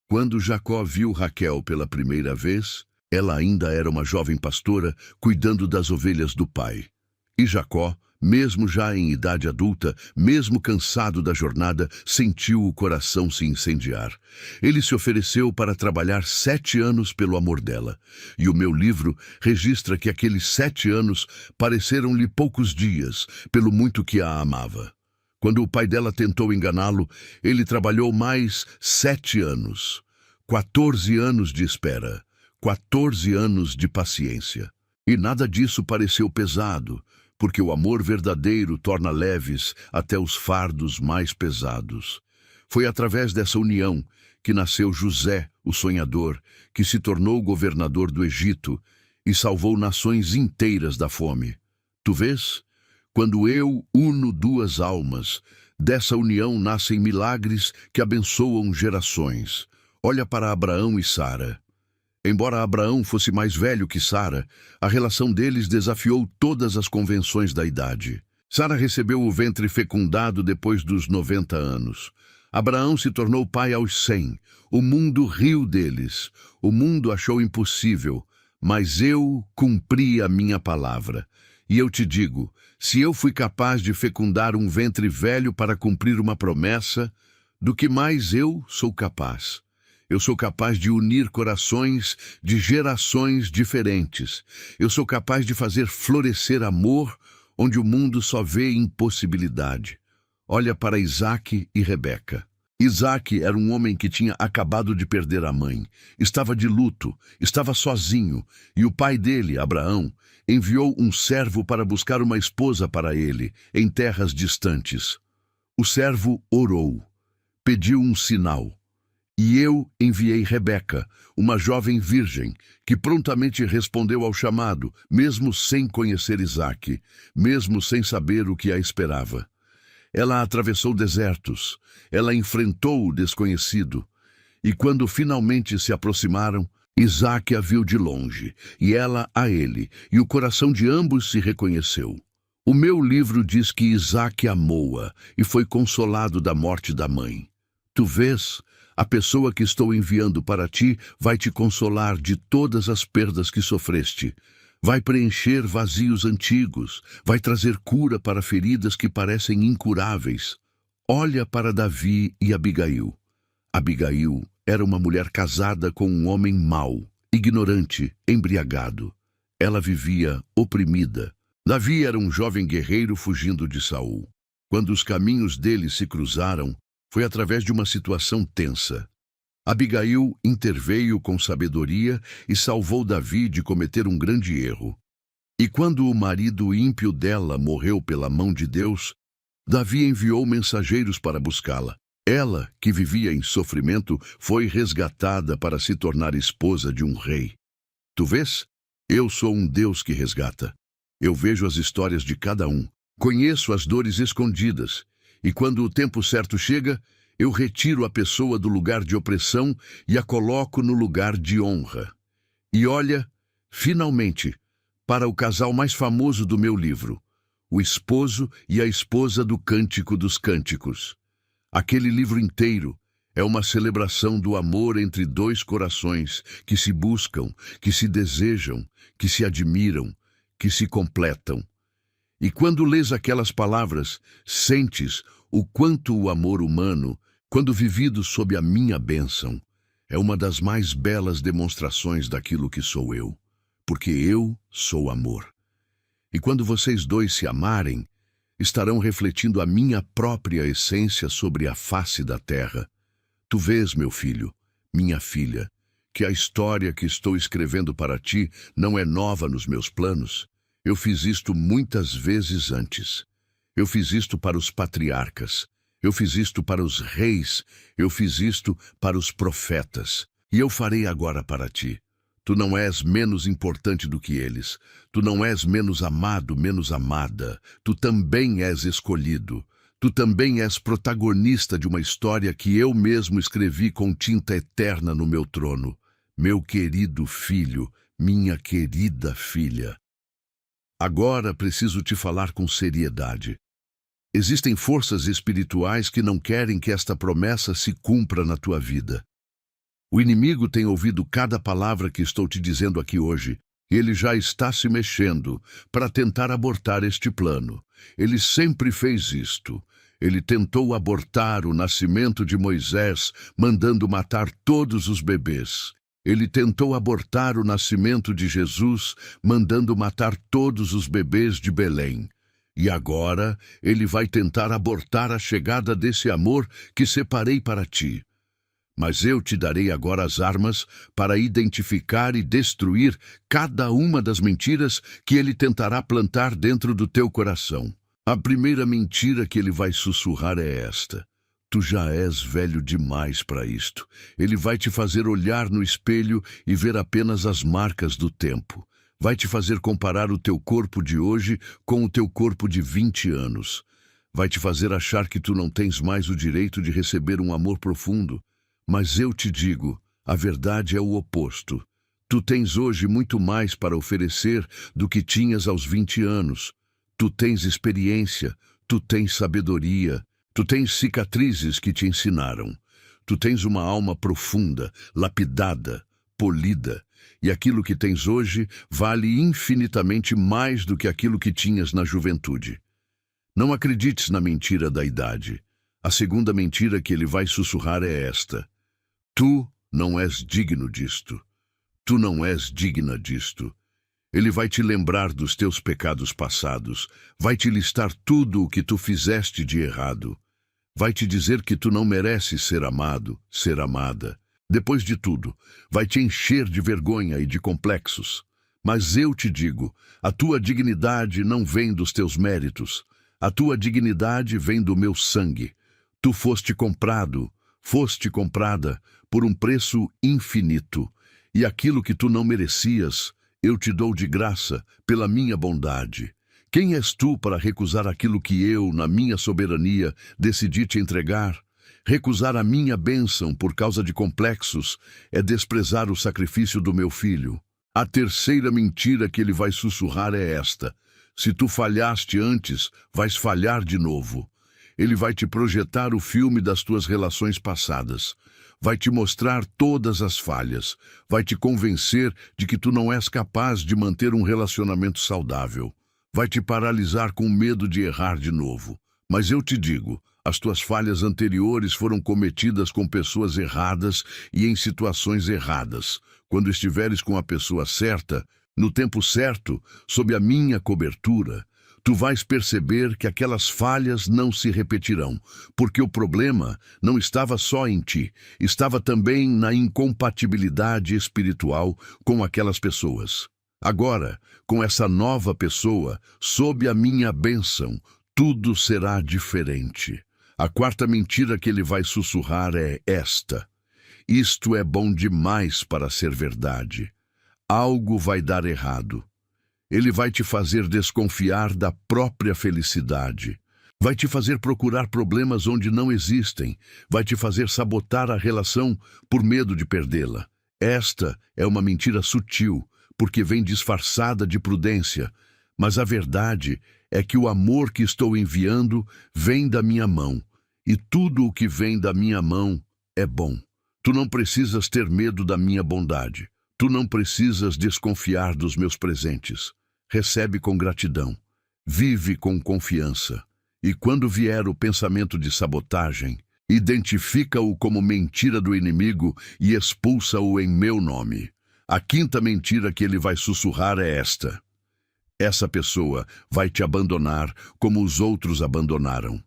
Quando Jacó viu Raquel pela primeira vez, ela ainda era uma jovem pastora cuidando das ovelhas do pai. E Jacó, mesmo já em idade adulta, mesmo cansado da jornada, sentiu o coração se incendiar. Ele se ofereceu para trabalhar 7 anos pelo amor dela. E o meu livro registra que aqueles 7 anos pareceram-lhe poucos dias, pelo muito que a amava. Quando o pai dela tentou enganá-lo, ele trabalhou mais 7 anos. 14 anos de espera, 14 anos de paciência. E nada disso pareceu pesado, porque o amor verdadeiro torna leves até os fardos mais pesados. Foi através dessa união que nasceu José, o sonhador, que se tornou governador do Egito e salvou nações inteiras da fome. Tu vês? Quando eu uno 2 almas, dessa união nascem milagres que abençoam gerações. Olha para Abraão e Sara. Embora Abraão fosse mais velho que Sara, a relação deles desafiou todas as convenções da idade. Sara recebeu o ventre fecundado depois dos 90 anos. Abraão se tornou pai aos 100. O mundo riu deles. O mundo achou impossível. Mas eu cumpri a minha palavra. E eu te digo, se eu fui capaz de fecundar um ventre velho para cumprir uma promessa, do que mais eu sou capaz? Eu sou capaz de unir corações de gerações diferentes. Eu sou capaz de fazer florescer amor onde o mundo só vê impossibilidade. Olha para Isaque e Rebeca. Isaque era um homem que tinha acabado de perder a mãe. Estava de luto, estava sozinho, e o pai dele, Abraão, enviou um servo para buscar uma esposa para ele, em terras distantes. O servo orou, pediu um sinal. E eu enviei Rebeca, uma jovem virgem, que prontamente respondeu ao chamado, mesmo sem conhecer Isaque, mesmo sem saber o que a esperava. Ela atravessou desertos, ela enfrentou o desconhecido, e quando finalmente se aproximaram, Isaque a viu de longe, e ela a ele, e o coração de ambos se reconheceu. O meu livro diz que Isaque amou-a e foi consolado da morte da mãe. Tu vês? A pessoa que estou enviando para ti vai te consolar de todas as perdas que sofreste. Vai preencher vazios antigos, vai trazer cura para feridas que parecem incuráveis. Olha para Davi e Abigail. Abigail era uma mulher casada com um homem mau, ignorante, embriagado. Ela vivia oprimida. Davi era um jovem guerreiro fugindo de Saul. Quando os caminhos deles se cruzaram, foi através de uma situação tensa. Abigail interveio com sabedoria e salvou Davi de cometer um grande erro. E quando o marido ímpio dela morreu pela mão de Deus, Davi enviou mensageiros para buscá-la. Ela, que vivia em sofrimento, foi resgatada para se tornar esposa de um rei. Tu vês? Eu sou um Deus que resgata. Eu vejo as histórias de cada um. Conheço as dores escondidas. E quando o tempo certo chega, eu retiro a pessoa do lugar de opressão e a coloco no lugar de honra. E olha, finalmente, para o casal mais famoso do meu livro, o esposo e a esposa do Cântico dos Cânticos. Aquele livro inteiro é uma celebração do amor entre 2 corações que se buscam, que se desejam, que se admiram, que se completam. E quando lês aquelas palavras, sentes o quanto o amor humano, quando vivido sob a minha bênção, é uma das mais belas demonstrações daquilo que sou eu, porque eu sou amor. E quando vocês 2 se amarem, estarão refletindo a minha própria essência sobre a face da terra. Tu vês, meu filho, minha filha, que a história que estou escrevendo para ti não é nova nos meus planos. Eu fiz isto muitas vezes antes. Eu fiz isto para os patriarcas. Eu fiz isto para os reis. Eu fiz isto para os profetas. E eu farei agora para ti. Tu não és menos importante do que eles. Tu não és menos amado, menos amada. Tu também és escolhido. Tu também és protagonista de uma história que eu mesmo escrevi com tinta eterna no meu trono. Meu querido filho, minha querida filha. Agora preciso te falar com seriedade. Existem forças espirituais que não querem que esta promessa se cumpra na tua vida. O inimigo tem ouvido cada palavra que estou te dizendo aqui hoje, e ele já está se mexendo para tentar abortar este plano. Ele sempre fez isto. Ele tentou abortar o nascimento de Moisés, mandando matar todos os bebês. Ele tentou abortar o nascimento de Jesus, mandando matar todos os bebês de Belém. E agora ele vai tentar abortar a chegada desse amor que separei para ti. Mas eu te darei agora as armas para identificar e destruir cada uma das mentiras que ele tentará plantar dentro do teu coração. A primeira mentira que ele vai sussurrar é esta: tu já és velho demais para isto. Ele vai te fazer olhar no espelho e ver apenas as marcas do tempo. Vai te fazer comparar o teu corpo de hoje com o teu corpo de 20 anos. Vai te fazer achar que tu não tens mais o direito de receber um amor profundo. Mas eu te digo, a verdade é o oposto. Tu tens hoje muito mais para oferecer do que tinhas aos 20 anos. Tu tens experiência, tu tens sabedoria, tu tens cicatrizes que te ensinaram. Tu tens uma alma profunda, lapidada, polida, e aquilo que tens hoje vale infinitamente mais do que aquilo que tinhas na juventude. Não acredites na mentira da idade. A segunda mentira que ele vai sussurrar é esta: tu não és digno disto. Tu não és digna disto. Ele vai te lembrar dos teus pecados passados, vai te listar tudo o que tu fizeste de errado. Vai te dizer que tu não mereces ser amado, ser amada. Depois de tudo, vai te encher de vergonha e de complexos. Mas eu te digo, a tua dignidade não vem dos teus méritos. A tua dignidade vem do meu sangue. Tu foste comprado, foste comprada por um preço infinito. E aquilo que tu não merecias, eu te dou de graça pela minha bondade. Quem és tu para recusar aquilo que eu, na minha soberania, decidi te entregar? Recusar a minha bênção por causa de complexos é desprezar o sacrifício do meu filho. A terceira mentira que ele vai sussurrar é esta: se tu falhaste antes, vais falhar de novo. Ele vai te projetar o filme das tuas relações passadas. Vai te mostrar todas as falhas. Vai te convencer de que tu não és capaz de manter um relacionamento saudável. Vai te paralisar com medo de errar de novo. Mas eu te digo, as tuas falhas anteriores foram cometidas com pessoas erradas e em situações erradas. Quando estiveres com a pessoa certa, no tempo certo, sob a minha cobertura, tu vais perceber que aquelas falhas não se repetirão, porque o problema não estava só em ti, estava também na incompatibilidade espiritual com aquelas pessoas. Agora, com essa nova pessoa, sob a minha bênção, tudo será diferente. A quarta mentira que ele vai sussurrar é esta: isto é bom demais para ser verdade. Algo vai dar errado. Ele vai te fazer desconfiar da própria felicidade. Vai te fazer procurar problemas onde não existem. Vai te fazer sabotar a relação por medo de perdê-la. Esta é uma mentira sutil, porque vem disfarçada de prudência. Mas a verdade é que o amor que estou enviando vem da minha mão. E tudo o que vem da minha mão é bom. Tu não precisas ter medo da minha bondade. Tu não precisas desconfiar dos meus presentes. Recebe com gratidão. Vive com confiança. E quando vier o pensamento de sabotagem, identifica-o como mentira do inimigo e expulsa-o em meu nome. A quinta mentira que ele vai sussurrar é esta: essa pessoa vai te abandonar como os outros abandonaram.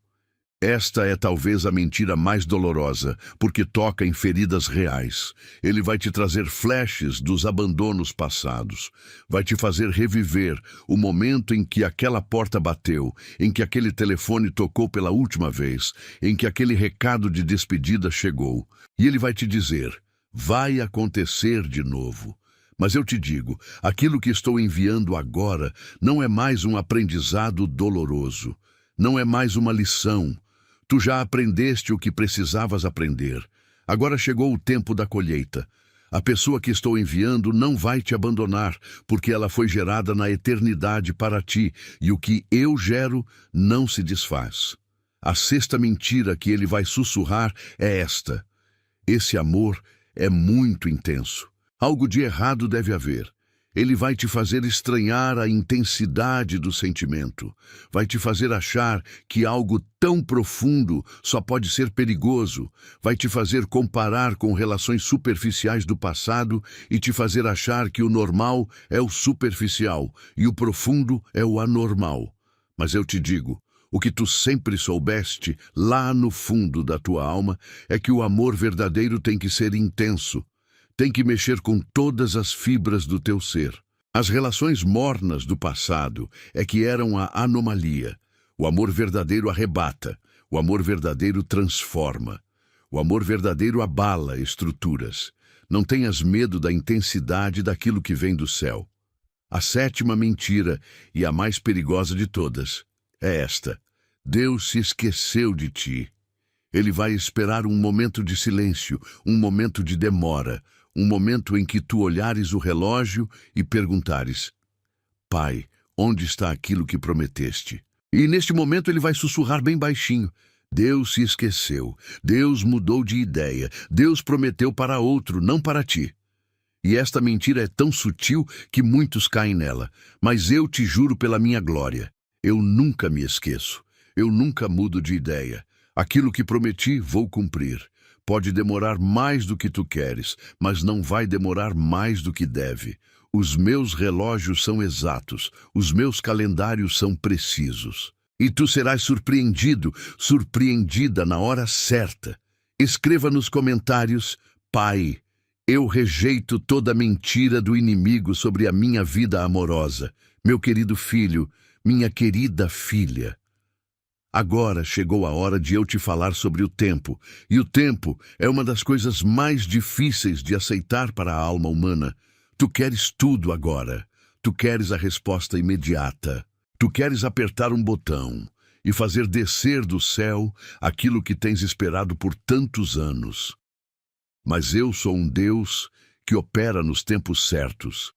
Esta é talvez a mentira mais dolorosa, porque toca em feridas reais. Ele vai te trazer flashes dos abandonos passados. Vai te fazer reviver o momento em que aquela porta bateu, em que aquele telefone tocou pela última vez, em que aquele recado de despedida chegou. E ele vai te dizer: vai acontecer de novo. Mas eu te digo, aquilo que estou enviando agora não é mais um aprendizado doloroso. Não é mais uma lição. Tu já aprendeste o que precisavas aprender. Agora chegou o tempo da colheita. A pessoa que estou enviando não vai te abandonar, porque ela foi gerada na eternidade para ti, e o que eu gero não se desfaz. A sexta mentira que ele vai sussurrar é esta: esse amor é muito intenso. Algo de errado deve haver. Ele vai te fazer estranhar a intensidade do sentimento. Vai te fazer achar que algo tão profundo só pode ser perigoso. Vai te fazer comparar com relações superficiais do passado e te fazer achar que o normal é o superficial e o profundo é o anormal. Mas eu te digo, o que tu sempre soubeste, lá no fundo da tua alma, é que o amor verdadeiro tem que ser intenso. Tem que mexer com todas as fibras do teu ser. As relações mornas do passado é que eram a anomalia. O amor verdadeiro arrebata. O amor verdadeiro transforma. O amor verdadeiro abala estruturas. Não tenhas medo da intensidade daquilo que vem do céu. A sétima mentira, e a mais perigosa de todas, é esta: Deus se esqueceu de ti. Ele vai esperar um momento de silêncio, um momento de demora, um momento em que tu olhares o relógio e perguntares: Pai, onde está aquilo que prometeste? E neste momento ele vai sussurrar bem baixinho: Deus se esqueceu, Deus mudou de ideia, Deus prometeu para outro, não para ti. E esta mentira é tão sutil que muitos caem nela, mas eu te juro pela minha glória, eu nunca me esqueço, eu nunca mudo de ideia. Aquilo que prometi, vou cumprir. Pode demorar mais do que tu queres, mas não vai demorar mais do que deve. Os meus relógios são exatos, os meus calendários são precisos. E tu serás surpreendido, surpreendida na hora certa. Escreva nos comentários: Pai, eu rejeito toda mentira do inimigo sobre a minha vida amorosa. Meu querido filho, minha querida filha. Agora chegou a hora de eu te falar sobre o tempo, e o tempo é uma das coisas mais difíceis de aceitar para a alma humana. Tu queres tudo agora, tu queres a resposta imediata, tu queres apertar um botão e fazer descer do céu aquilo que tens esperado por tantos anos. Mas eu sou um Deus que opera nos tempos certos,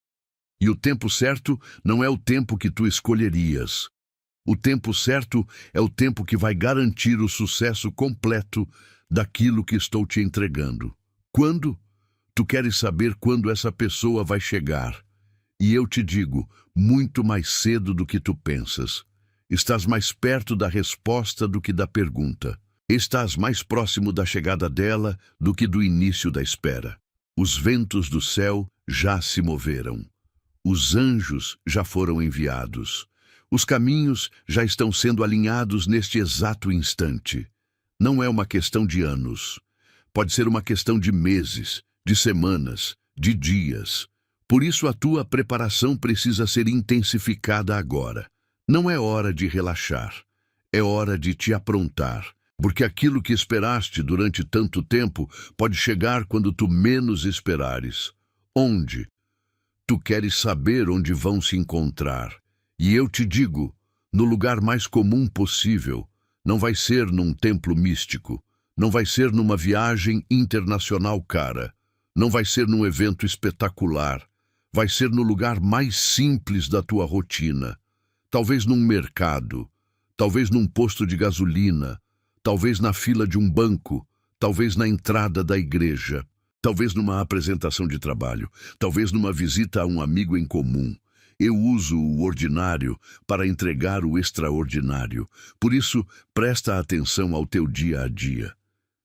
e o tempo certo não é o tempo que tu escolherias. O tempo certo é o tempo que vai garantir o sucesso completo daquilo que estou te entregando. Quando? Tu queres saber quando essa pessoa vai chegar. E eu te digo, muito mais cedo do que tu pensas. Estás mais perto da resposta do que da pergunta. Estás mais próximo da chegada dela do que do início da espera. Os ventos do céu já se moveram. Os anjos já foram enviados. Os caminhos já estão sendo alinhados neste exato instante. Não é uma questão de anos. Pode ser uma questão de meses, de semanas, de dias. Por isso a tua preparação precisa ser intensificada agora. Não é hora de relaxar. É hora de te aprontar. Porque aquilo que esperaste durante tanto tempo pode chegar quando tu menos esperares. Onde? Tu queres saber onde vão se encontrar. E eu te digo, no lugar mais comum possível. Não vai ser num templo místico. Não vai ser numa viagem internacional cara. Não vai ser num evento espetacular. Vai ser no lugar mais simples da tua rotina. Talvez num mercado. Talvez num posto de gasolina. Talvez na fila de um banco. Talvez na entrada da igreja. Talvez numa apresentação de trabalho. Talvez numa visita a um amigo em comum. Eu uso o ordinário para entregar o extraordinário. Por isso, presta atenção ao teu dia a dia.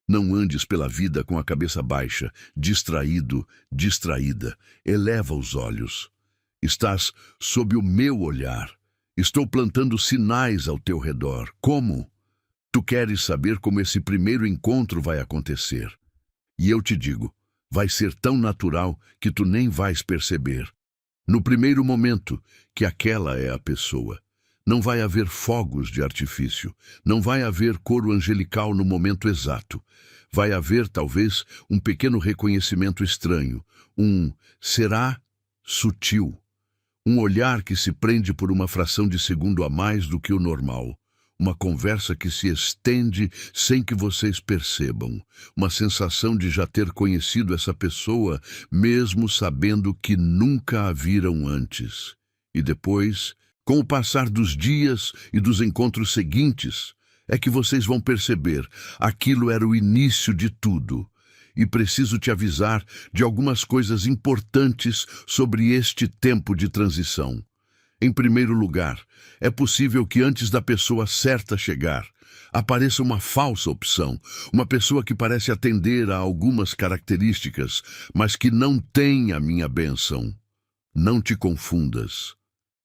Não andes pela vida com a cabeça baixa, distraído, distraída. Eleva os olhos. Estás sob o meu olhar. Estou plantando sinais ao teu redor. Como? Tu queres saber como esse primeiro encontro vai acontecer. E eu te digo, vai ser tão natural que tu nem vais perceber. No primeiro momento, que aquela é a pessoa. Não vai haver fogos de artifício, não vai haver coro angelical no momento exato. Vai haver, talvez, um pequeno reconhecimento estranho, será sutil. Um olhar que se prende por uma fração de segundo a mais do que o normal. Uma conversa que se estende sem que vocês percebam. Uma sensação de já ter conhecido essa pessoa, mesmo sabendo que nunca a viram antes. E depois, com o passar dos dias e dos encontros seguintes, é que vocês vão perceber, aquilo era o início de tudo. E preciso te avisar de algumas coisas importantes sobre este tempo de transição. Em primeiro lugar, é possível que antes da pessoa certa chegar, apareça uma falsa opção, uma pessoa que parece atender a algumas características, mas que não tem a minha bênção. Não te confundas.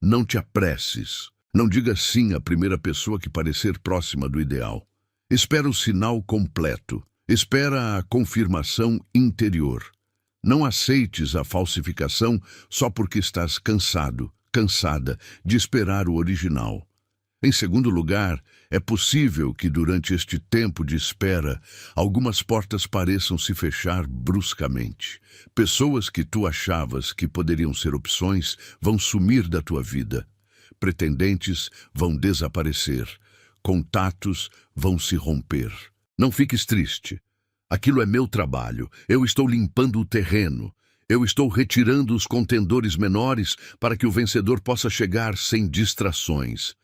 Não te apresses. Não diga sim à primeira pessoa que parecer próxima do ideal. Espera o sinal completo. Espera a confirmação interior. Não aceites a falsificação só porque estás cansada de esperar o original. Em segundo lugar, é possível que durante este tempo de espera, algumas portas pareçam se fechar bruscamente. Pessoas que tu achavas que poderiam ser opções vão sumir da tua vida. Pretendentes vão desaparecer. Contatos vão se romper. Não fiques triste. Aquilo é meu trabalho. Eu estou limpando o terreno. Eu estou retirando os contendores menores para que o vencedor possa chegar sem distrações.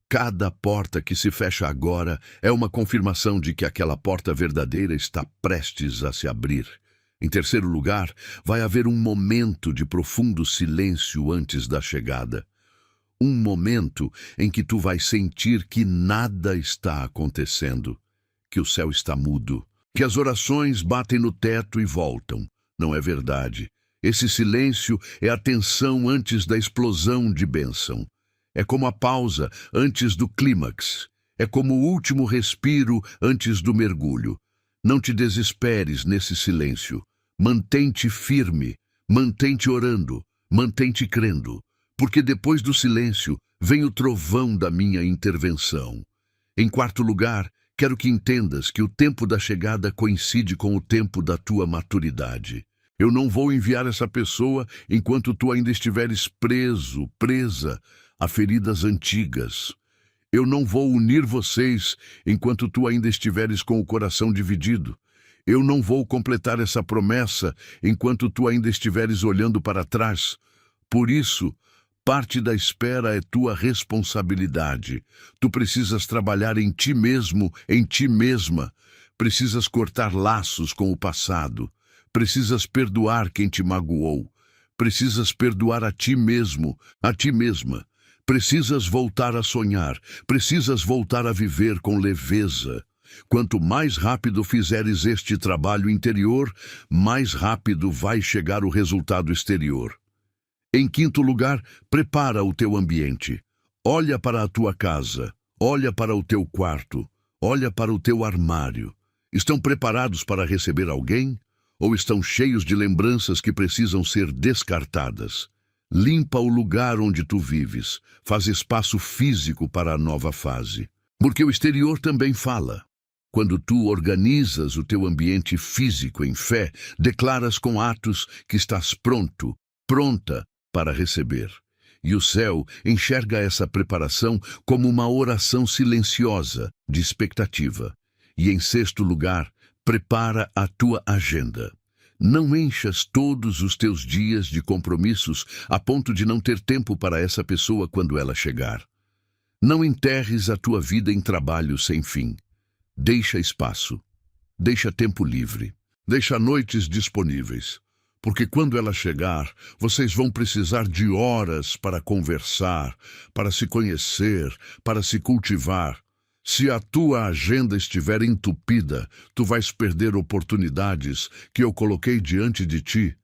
Cada porta que se fecha agora é uma confirmação de que aquela porta verdadeira está prestes a se abrir. Em terceiro lugar, vai haver um momento de profundo silêncio antes da chegada. Um momento em que tu vais sentir que nada está acontecendo, que o céu está mudo, que as orações batem no teto e voltam. Não é verdade. Esse silêncio é a tensão antes da explosão de bênção. É como a pausa antes do clímax. É como o último respiro antes do mergulho. Não te desesperes nesse silêncio. Mantém-te firme, mantém-te orando, mantém-te crendo. Porque depois do silêncio vem o trovão da minha intervenção. Em quarto lugar, quero que entendas que o tempo da chegada coincide com o tempo da tua maturidade. Eu não vou enviar essa pessoa enquanto tu ainda estiveres presa a feridas antigas. Eu não vou unir vocês enquanto tu ainda estiveres com o coração dividido. Eu não vou completar essa promessa enquanto tu ainda estiveres olhando para trás. Por isso, parte da espera é tua responsabilidade. Tu precisas trabalhar em ti mesmo, em ti mesma. Precisas cortar laços com o passado. Precisas perdoar quem te magoou. Precisas perdoar a ti mesmo, a ti mesma. Precisas voltar a sonhar. Precisas voltar a viver com leveza. Quanto mais rápido fizeres este trabalho interior, mais rápido vai chegar o resultado exterior. Em quinto lugar, prepara o teu ambiente. Olha para a tua casa. Olha para o teu quarto. Olha para o teu armário. Estão preparados para receber alguém? Ou estão cheios de lembranças que precisam ser descartadas? Limpa o lugar onde tu vives. Faz espaço físico para a nova fase. Porque o exterior também fala. Quando tu organizas o teu ambiente físico em fé, declaras com atos que estás pronta para receber. E o céu enxerga essa preparação como uma oração silenciosa de expectativa. E em sexto lugar, prepara a tua agenda. Não enchas todos os teus dias de compromissos a ponto de não ter tempo para essa pessoa quando ela chegar. Não enterres a tua vida em trabalho sem fim. Deixa espaço. Deixa tempo livre. Deixa noites disponíveis. Porque quando ela chegar, vocês vão precisar de horas para conversar, para se conhecer, para se cultivar. Se a tua agenda estiver entupida, tu vais perder oportunidades que eu coloquei diante de ti,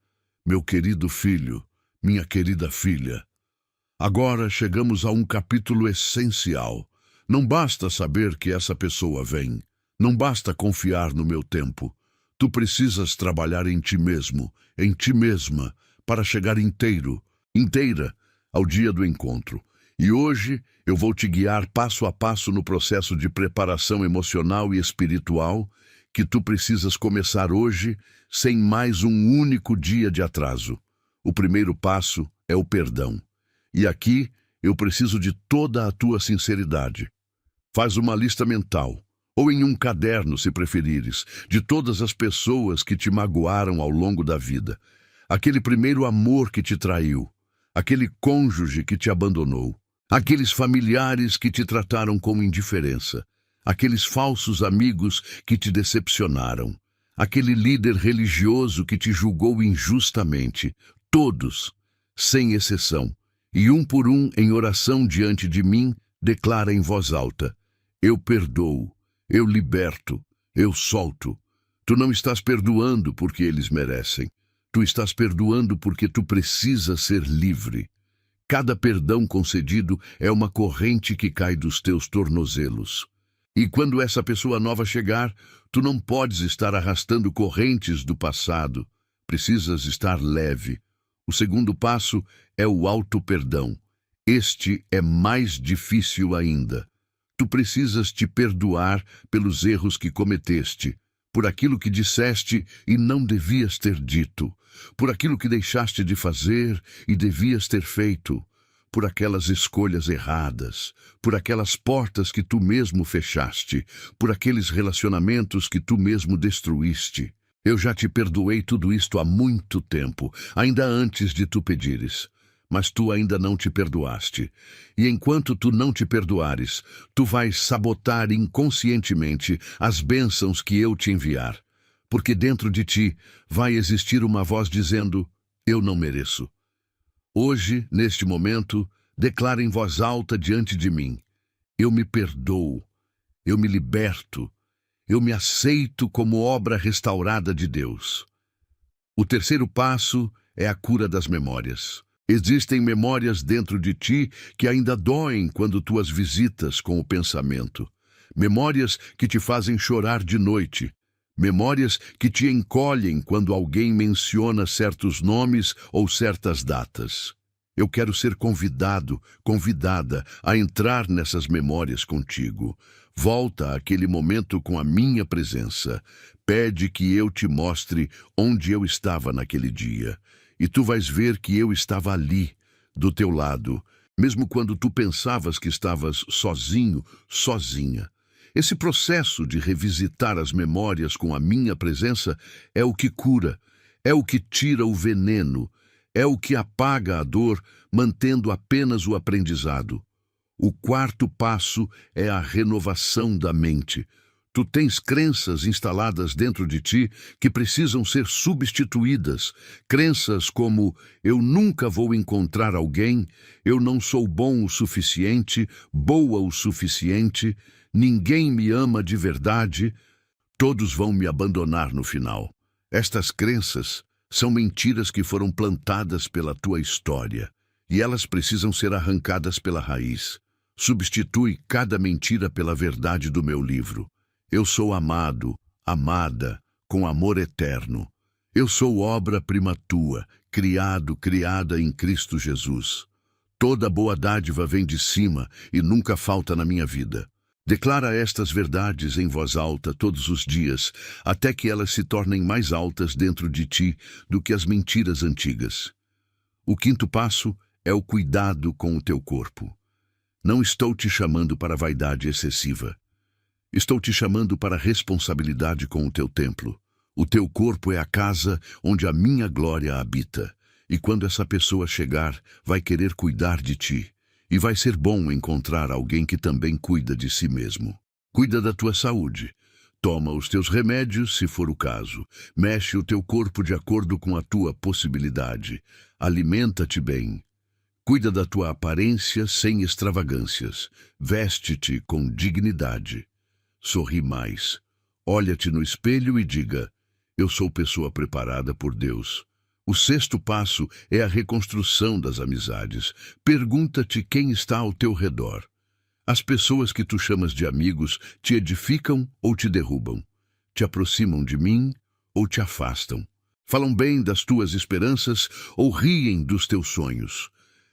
meu querido filho, minha querida filha. Agora chegamos a um capítulo essencial. Não basta saber que essa pessoa vem. Não basta confiar no meu tempo. Tu precisas trabalhar em ti mesmo, em ti mesma, para chegar inteira, ao dia do encontro. E hoje eu vou te guiar passo a passo no processo de preparação emocional e espiritual que tu precisas começar hoje, sem mais um único dia de atraso. O primeiro passo é o perdão. E aqui eu preciso de toda a tua sinceridade. Faz uma lista mental, ou em um caderno, se preferires, de todas as pessoas que te magoaram ao longo da vida. Aquele primeiro amor que te traiu, aquele cônjuge que te abandonou, aqueles familiares que te trataram com indiferença, aqueles falsos amigos que te decepcionaram, aquele líder religioso que te julgou injustamente, todos, sem exceção, e um por um, em oração diante de mim, declara em voz alta: eu perdoo, eu liberto, eu solto. Tu não estás perdoando porque eles merecem. Tu estás perdoando porque tu precisas ser livre. Cada perdão concedido é uma corrente que cai dos teus tornozelos. E quando essa pessoa nova chegar, tu não podes estar arrastando correntes do passado. Precisas estar leve. O segundo passo é o auto-perdão. Este é mais difícil ainda. Tu precisas te perdoar pelos erros que cometeste, por aquilo que disseste e não devias ter dito, por aquilo que deixaste de fazer e devias ter feito, por aquelas escolhas erradas, por aquelas portas que tu mesmo fechaste, por aqueles relacionamentos que tu mesmo destruíste. Eu já te perdoei tudo isto há muito tempo, ainda antes de tu pedires. Mas tu ainda não te perdoaste. E enquanto tu não te perdoares, tu vais sabotar inconscientemente as bênçãos que eu te enviar. Porque dentro de ti vai existir uma voz dizendo: eu não mereço. Hoje, neste momento, declara em voz alta diante de mim: eu me perdoo, eu me liberto, eu me aceito como obra restaurada de Deus. O terceiro passo é a cura das memórias. Existem memórias dentro de ti que ainda doem quando tu as visitas com o pensamento. Memórias que te fazem chorar de noite. Memórias que te encolhem quando alguém menciona certos nomes ou certas datas. Eu quero ser convidada a entrar nessas memórias contigo. Volta àquele momento com a minha presença. Pede que eu te mostre onde eu estava naquele dia. E tu vais ver que eu estava ali, do teu lado, mesmo quando tu pensavas que estavas sozinho, sozinha. Esse processo de revisitar as memórias com a minha presença é o que cura, é o que tira o veneno, é o que apaga a dor, mantendo apenas o aprendizado. O quarto passo é a renovação da mente. Tu tens crenças instaladas dentro de ti que precisam ser substituídas. Crenças como: eu nunca vou encontrar alguém, eu não sou bom o suficiente, boa o suficiente, ninguém me ama de verdade, todos vão me abandonar no final. Estas crenças são mentiras que foram plantadas pela tua história e elas precisam ser arrancadas pela raiz. Substitui cada mentira pela verdade do meu livro. Eu sou amado, amada, com amor eterno. Eu sou obra-prima tua, criada em Cristo Jesus. Toda boa dádiva vem de cima e nunca falta na minha vida. Declara estas verdades em voz alta todos os dias, até que elas se tornem mais altas dentro de ti do que as mentiras antigas. O quinto passo é o cuidado com o teu corpo. Não estou te chamando para vaidade excessiva. Estou te chamando para a responsabilidade com o teu templo. O teu corpo é a casa onde a minha glória habita. E quando essa pessoa chegar, vai querer cuidar de ti. E vai ser bom encontrar alguém que também cuida de si mesmo. Cuida da tua saúde. Toma os teus remédios, se for o caso. Mexe o teu corpo de acordo com a tua possibilidade. Alimenta-te bem. Cuida da tua aparência sem extravagâncias. Veste-te com dignidade. Sorri mais. Olha-te no espelho e diga: eu sou pessoa preparada por Deus. O sexto passo é a reconstrução das amizades. Pergunta-te quem está ao teu redor. As pessoas que tu chamas de amigos te edificam ou te derrubam? Te aproximam de mim ou te afastam? Falam bem das tuas esperanças ou riem dos teus sonhos?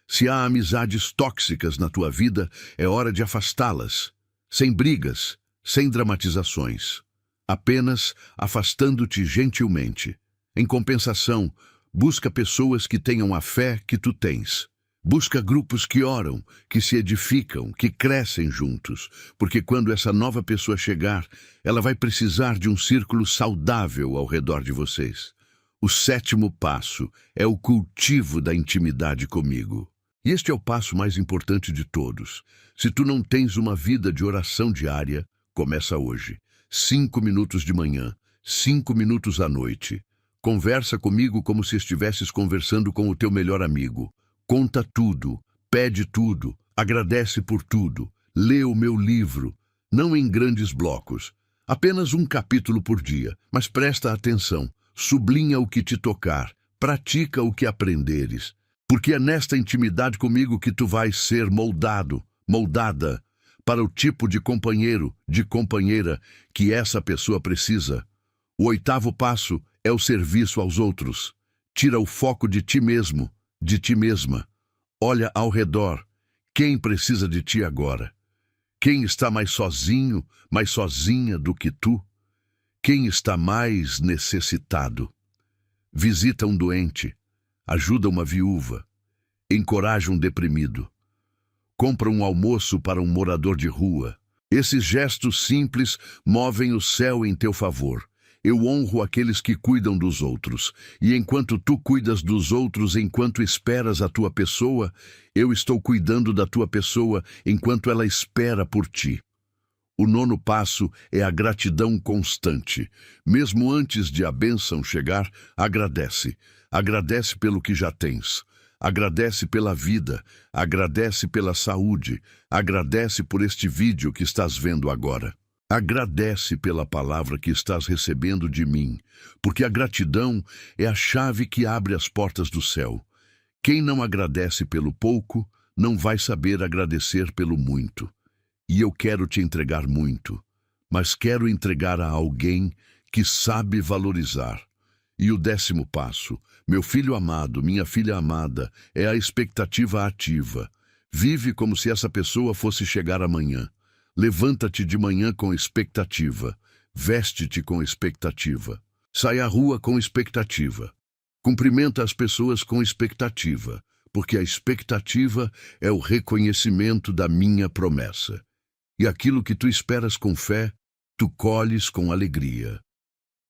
Se há amizades tóxicas na tua vida, é hora de afastá-las. Sem brigas, sem dramatizações. Apenas afastando-te gentilmente. Em compensação, busca pessoas que tenham a fé que tu tens. Busca grupos que oram, que se edificam, que crescem juntos, porque quando essa nova pessoa chegar, ela vai precisar de um círculo saudável ao redor de vocês. O 7º passo é o cultivo da intimidade comigo. E este é o passo mais importante de todos. Se tu não tens uma vida de oração diária, começa hoje. 5 minutos de manhã, 5 minutos à noite. Conversa comigo como se estivesses conversando com o teu melhor amigo. Conta tudo, pede tudo, agradece por tudo, lê o meu livro, não em grandes blocos, apenas um capítulo por dia, mas presta atenção, sublinha o que te tocar, pratica o que aprenderes, porque é nesta intimidade comigo que tu vais ser moldado, moldada, para o tipo de companheiro, de companheira que essa pessoa precisa. O 8º passo é o serviço aos outros. Tira o foco de ti mesmo, de ti mesma. Olha ao redor. Quem precisa de ti agora? Quem está mais sozinho, mais sozinha do que tu? Quem está mais necessitado? Visita um doente. Ajuda uma viúva. Encoraja um deprimido. Compra um almoço para um morador de rua. Esses gestos simples movem o céu em teu favor. Eu honro aqueles que cuidam dos outros, e enquanto tu cuidas dos outros, enquanto esperas a tua pessoa, eu estou cuidando da tua pessoa enquanto ela espera por ti. O 9º passo é a gratidão constante. Mesmo antes de a bênção chegar, agradece. Agradece pelo que já tens. Agradece pela vida. Agradece pela saúde. Agradece por este vídeo que estás vendo agora. Agradece pela palavra que estás recebendo de mim, porque a gratidão é a chave que abre as portas do céu. Quem não agradece pelo pouco, não vai saber agradecer pelo muito. E eu quero te entregar muito, mas quero entregar a alguém que sabe valorizar. E o 10º passo, meu filho amado, minha filha amada, é a expectativa ativa. Vive como se essa pessoa fosse chegar amanhã. Levanta-te de manhã com expectativa. Veste-te com expectativa. Sai à rua com expectativa. Cumprimenta as pessoas com expectativa, porque a expectativa é o reconhecimento da minha promessa. E aquilo que tu esperas com fé, tu colhes com alegria.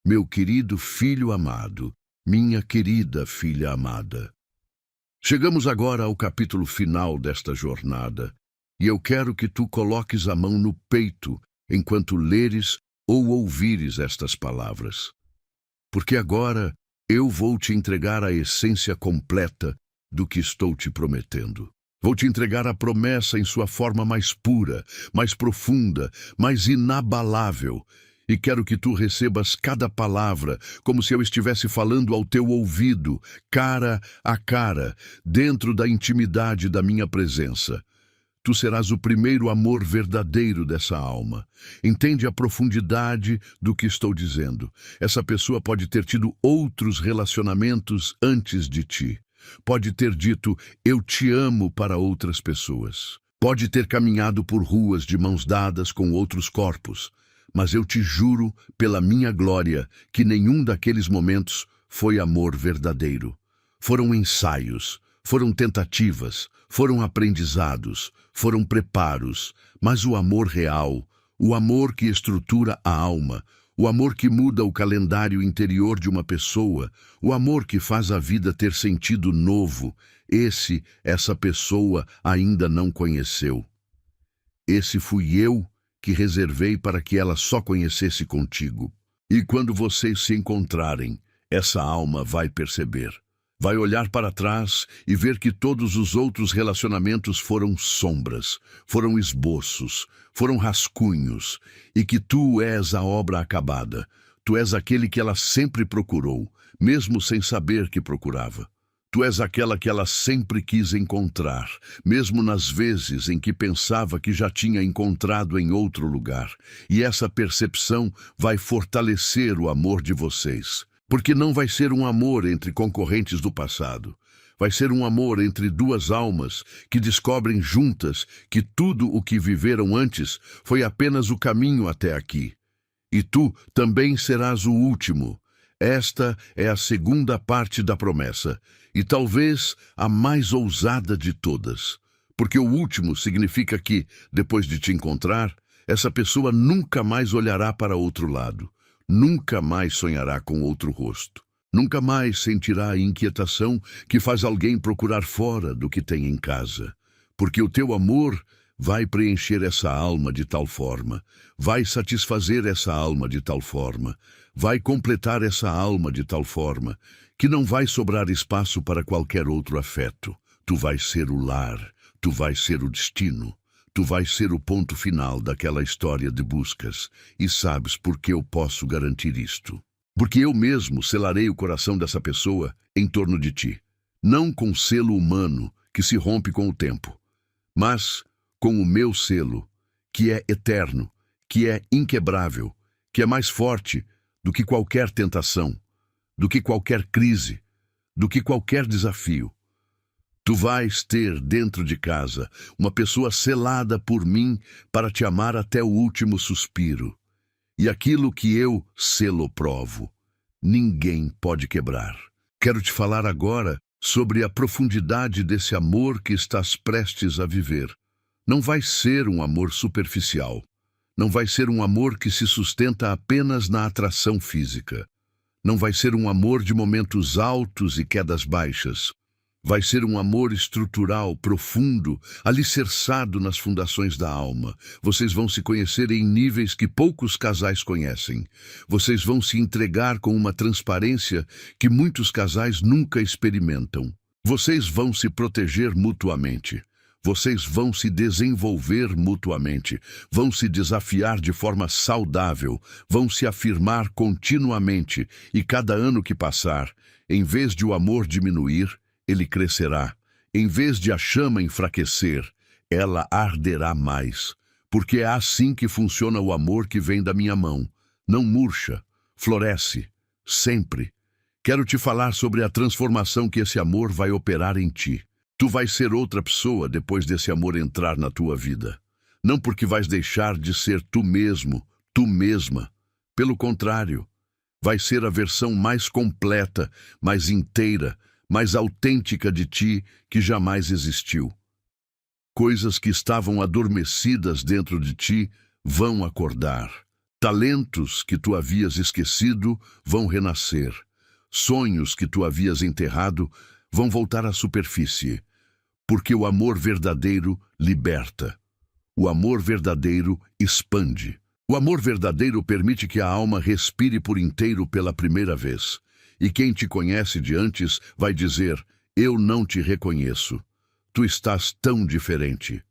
Meu querido filho amado, minha querida filha amada. Chegamos agora ao capítulo final desta jornada, e eu quero que tu coloques a mão no peito enquanto leres ou ouvires estas palavras. Porque agora eu vou te entregar a essência completa do que estou te prometendo. Vou te entregar a promessa em sua forma mais pura, mais profunda, mais inabalável. E quero que tu recebas cada palavra como se eu estivesse falando ao teu ouvido, cara a cara, dentro da intimidade da minha presença. Tu serás o primeiro amor verdadeiro dessa alma. Entende a profundidade do que estou dizendo. Essa pessoa pode ter tido outros relacionamentos antes de ti. Pode ter dito, eu te amo para outras pessoas. Pode ter caminhado por ruas de mãos dadas com outros corpos. Mas eu te juro, pela minha glória, que nenhum daqueles momentos foi amor verdadeiro. Foram ensaios, foram tentativas, foram aprendizados, foram preparos, mas o amor real, o amor que estrutura a alma, o amor que muda o calendário interior de uma pessoa, o amor que faz a vida ter sentido novo, essa pessoa ainda não conheceu. Esse fui eu que reservei para que ela só conhecesse contigo. E quando vocês se encontrarem, essa alma vai perceber. Vai olhar para trás e ver que todos os outros relacionamentos foram sombras, foram esboços, foram rascunhos, e que tu és a obra acabada. Tu és aquele que ela sempre procurou, mesmo sem saber que procurava. Tu és aquela que ela sempre quis encontrar, mesmo nas vezes em que pensava que já tinha encontrado em outro lugar. E essa percepção vai fortalecer o amor de vocês. Porque não vai ser um amor entre concorrentes do passado. Vai ser um amor entre duas almas que descobrem juntas que tudo o que viveram antes foi apenas o caminho até aqui. E tu também serás o último. Esta é a segunda parte da promessa, e talvez a mais ousada de todas, porque o último significa que, depois de te encontrar, essa pessoa nunca mais olhará para outro lado, nunca mais sonhará com outro rosto, nunca mais sentirá a inquietação que faz alguém procurar fora do que tem em casa, porque o teu amor vai preencher essa alma de tal forma, vai satisfazer essa alma de tal forma, vai completar essa alma de tal forma, que não vai sobrar espaço para qualquer outro afeto. Tu vais ser o lar, tu vais ser o destino, tu vais ser o ponto final daquela história de buscas. E sabes por que eu posso garantir isto? Porque eu mesmo selarei o coração dessa pessoa em torno de ti, não com selo humano que se rompe com o tempo, mas com o meu selo, que é eterno, que é inquebrável, que é mais forte do que qualquer tentação, do que qualquer crise, do que qualquer desafio. Tu vais ter dentro de casa uma pessoa selada por mim para te amar até o último suspiro. E aquilo que eu selo provo, ninguém pode quebrar. Quero te falar agora sobre a profundidade desse amor que estás prestes a viver. Não vai ser um amor superficial. Não vai ser um amor que se sustenta apenas na atração física. Não vai ser um amor de momentos altos e quedas baixas. Vai ser um amor estrutural, profundo, alicerçado nas fundações da alma. Vocês vão se conhecer em níveis que poucos casais conhecem. Vocês vão se entregar com uma transparência que muitos casais nunca experimentam. Vocês vão se proteger mutuamente. Vocês vão se desenvolver mutuamente, vão se desafiar de forma saudável, vão se afirmar continuamente, e cada ano que passar, em vez de o amor diminuir, ele crescerá. Em vez de a chama enfraquecer, ela arderá mais, porque é assim que funciona o amor que vem da minha mão. Não murcha, floresce, sempre. Quero te falar sobre a transformação que esse amor vai operar em ti. Tu vais ser outra pessoa depois desse amor entrar na tua vida. Não porque vais deixar de ser tu mesmo, tu mesma. Pelo contrário, vai ser a versão mais completa, mais inteira, mais autêntica de ti que jamais existiu. Coisas que estavam adormecidas dentro de ti vão acordar. Talentos que tu havias esquecido vão renascer. Sonhos que tu havias enterrado vão voltar à superfície, porque o amor verdadeiro liberta. O amor verdadeiro expande. O amor verdadeiro permite que a alma respire por inteiro pela primeira vez. E quem te conhece de antes vai dizer: eu não te reconheço. Tu estás tão diferente.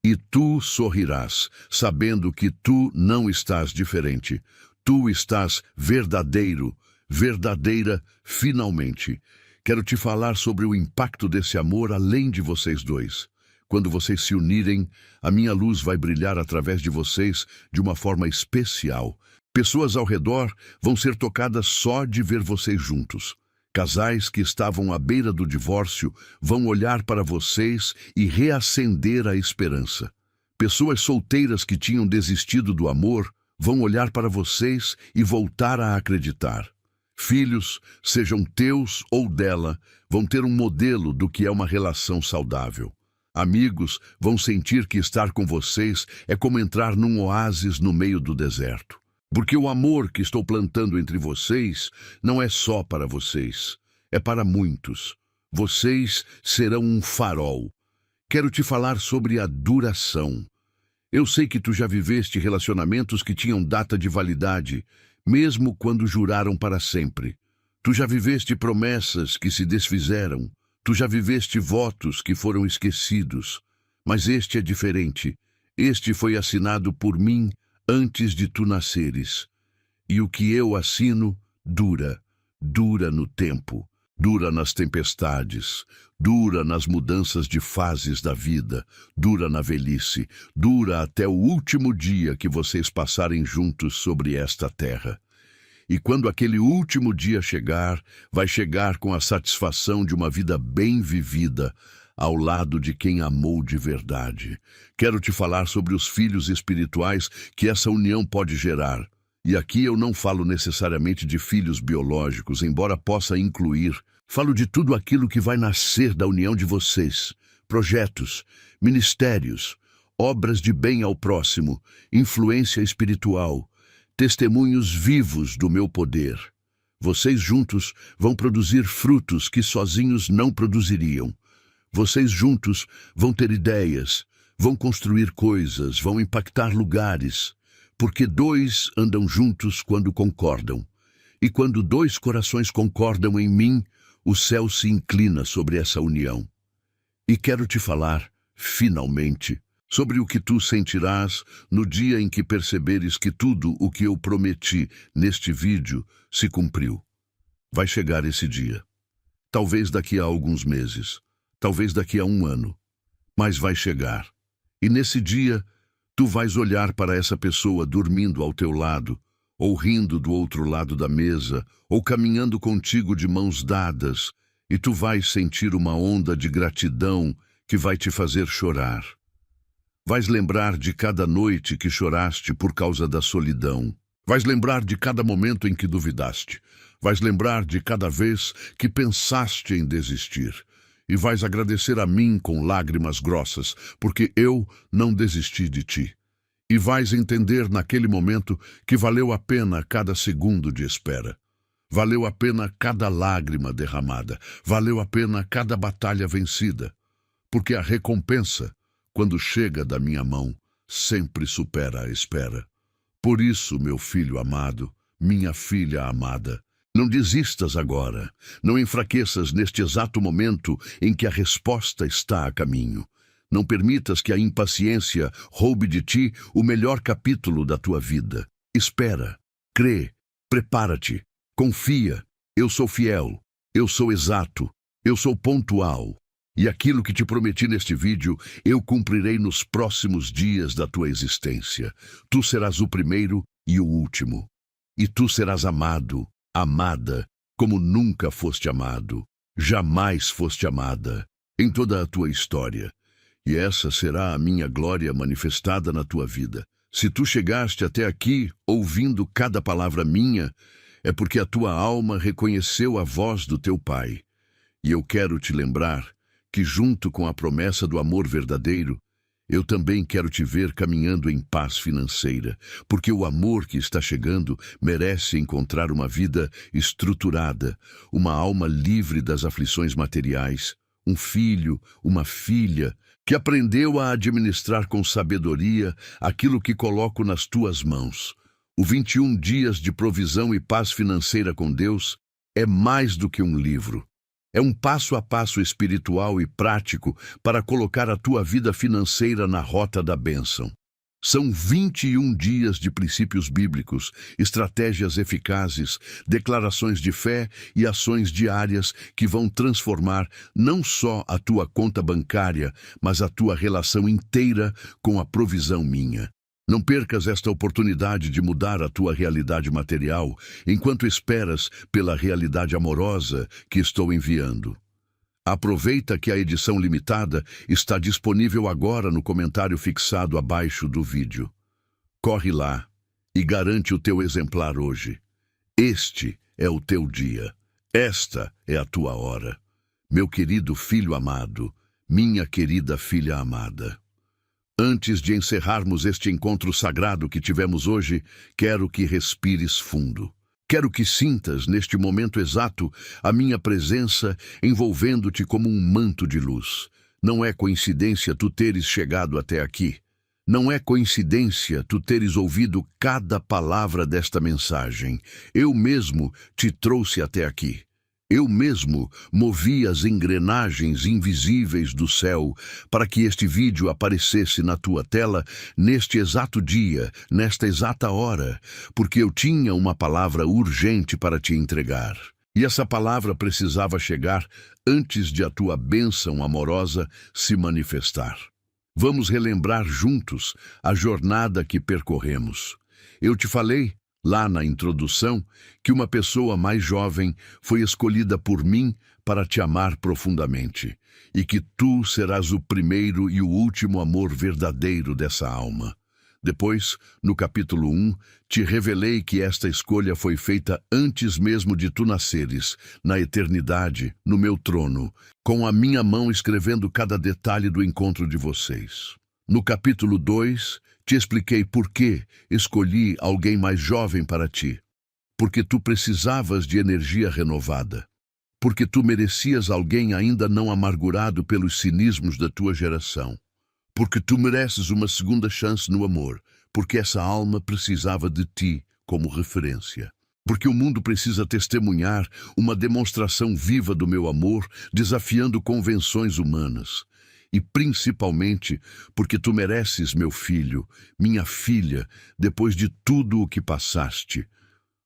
E tu sorrirás, sabendo que tu não estás diferente. Tu estás verdadeiro, verdadeira, finalmente. Quero te falar sobre o impacto desse amor além de vocês dois. Quando vocês se unirem, a minha luz vai brilhar através de vocês de uma forma especial. Pessoas ao redor vão ser tocadas só de ver vocês juntos. Casais que estavam à beira do divórcio vão olhar para vocês e reacender a esperança. Pessoas solteiras que tinham desistido do amor vão olhar para vocês e voltar a acreditar. Filhos, sejam teus ou dela, vão ter um modelo do que é uma relação saudável. Amigos vão sentir que estar com vocês é como entrar num oásis no meio do deserto. Porque o amor que estou plantando entre vocês não é só para vocês, é para muitos. Vocês serão um farol. Quero te falar sobre a duração. Eu sei que tu já viveste relacionamentos que tinham data de validade, mesmo quando juraram para sempre. Tu já viveste promessas que se desfizeram. Tu já viveste votos que foram esquecidos. Mas este é diferente. Este foi assinado por mim antes de tu nasceres. E o que eu assino dura no tempo, dura nas tempestades, dura nas mudanças de fases da vida, dura na velhice, dura até o último dia que vocês passarem juntos sobre esta terra. E quando aquele último dia chegar, vai chegar com a satisfação de uma vida bem vivida, ao lado de quem amou de verdade. Quero te falar sobre os filhos espirituais que essa união pode gerar. E aqui eu não falo necessariamente de filhos biológicos, embora possa incluir. Falo de tudo aquilo que vai nascer da união de vocês. Projetos, ministérios, obras de bem ao próximo, influência espiritual, testemunhos vivos do meu poder. Vocês juntos vão produzir frutos que sozinhos não produziriam. Vocês juntos vão ter ideias, vão construir coisas, vão impactar lugares, porque dois andam juntos quando concordam. E quando dois corações concordam em mim, o céu se inclina sobre essa união. E quero te falar, finalmente, sobre o que tu sentirás no dia em que perceberes que tudo o que eu prometi neste vídeo se cumpriu. Vai chegar esse dia. Talvez daqui a alguns meses, talvez daqui a um ano, mas vai chegar. E nesse dia, tu vais olhar para essa pessoa dormindo ao teu lado, ou rindo do outro lado da mesa, ou caminhando contigo de mãos dadas, e tu vais sentir uma onda de gratidão que vai te fazer chorar. Vais lembrar de cada noite que choraste por causa da solidão. Vais lembrar de cada momento em que duvidaste. Vais lembrar de cada vez que pensaste em desistir. E vais agradecer a mim com lágrimas grossas, porque eu não desisti de ti. E vais entender naquele momento que valeu a pena cada segundo de espera. Valeu a pena cada lágrima derramada. Valeu a pena cada batalha vencida. Porque a recompensa, quando chega da minha mão, sempre supera a espera. Por isso, meu filho amado, minha filha amada, não desistas agora, não enfraqueças neste exato momento em que a resposta está a caminho. Não permitas que a impaciência roube de ti o melhor capítulo da tua vida. Espera, crê, prepara-te, confia. Eu sou fiel, eu sou exato, eu sou pontual. E aquilo que te prometi neste vídeo, eu cumprirei nos próximos dias da tua existência. Tu serás o primeiro e o último. E tu serás amado, amada, como nunca foste amado. Jamais foste amada em toda a tua história. E essa será a minha glória manifestada na tua vida. Se tu chegaste até aqui, ouvindo cada palavra minha, é porque a tua alma reconheceu a voz do teu Pai. E eu quero te lembrar que junto com a promessa do amor verdadeiro, eu também quero te ver caminhando em paz financeira, porque o amor que está chegando merece encontrar uma vida estruturada, uma alma livre das aflições materiais, um filho, uma filha, que aprendeu a administrar com sabedoria aquilo que coloco nas tuas mãos. O 21 dias de provisão e paz financeira com Deus é mais do que um livro. É um passo a passo espiritual e prático para colocar a tua vida financeira na rota da bênção. São 21 dias de princípios bíblicos, estratégias eficazes, declarações de fé e ações diárias que vão transformar não só a tua conta bancária, mas a tua relação inteira com a provisão minha. Não percas esta oportunidade de mudar a tua realidade material enquanto esperas pela realidade amorosa que estou enviando. Aproveita que a edição limitada está disponível agora no comentário fixado abaixo do vídeo. Corre lá e garante o teu exemplar hoje. Este é o teu dia. Esta é a tua hora. Meu querido filho amado, minha querida filha amada. Antes de encerrarmos este encontro sagrado que tivemos hoje, quero que respires fundo. Quero que sintas, neste momento exato, a minha presença envolvendo-te como um manto de luz. Não é coincidência tu teres chegado até aqui. Não é coincidência tu teres ouvido cada palavra desta mensagem. Eu mesmo te trouxe até aqui. Eu mesmo movi as engrenagens invisíveis do céu para que este vídeo aparecesse na tua tela neste exato dia, nesta exata hora, porque eu tinha uma palavra urgente para te entregar. E essa palavra precisava chegar antes de a tua bênção amorosa se manifestar. Vamos relembrar juntos a jornada que percorremos. Eu te falei lá na introdução, que uma pessoa mais jovem foi escolhida por mim para te amar profundamente, e que tu serás o primeiro e o último amor verdadeiro dessa alma. Depois, no capítulo 1, te revelei que esta escolha foi feita antes mesmo de tu nasceres, na eternidade, no meu trono, com a minha mão escrevendo cada detalhe do encontro de vocês. No capítulo 2, te expliquei por que escolhi alguém mais jovem para ti. Porque tu precisavas de energia renovada. Porque tu merecias alguém ainda não amargurado pelos cinismos da tua geração. Porque tu mereces uma segunda chance no amor, porque essa alma precisava de ti como referência. Porque o mundo precisa testemunhar uma demonstração viva do meu amor, desafiando convenções humanas. E principalmente porque tu mereces, meu filho, minha filha, depois de tudo o que passaste.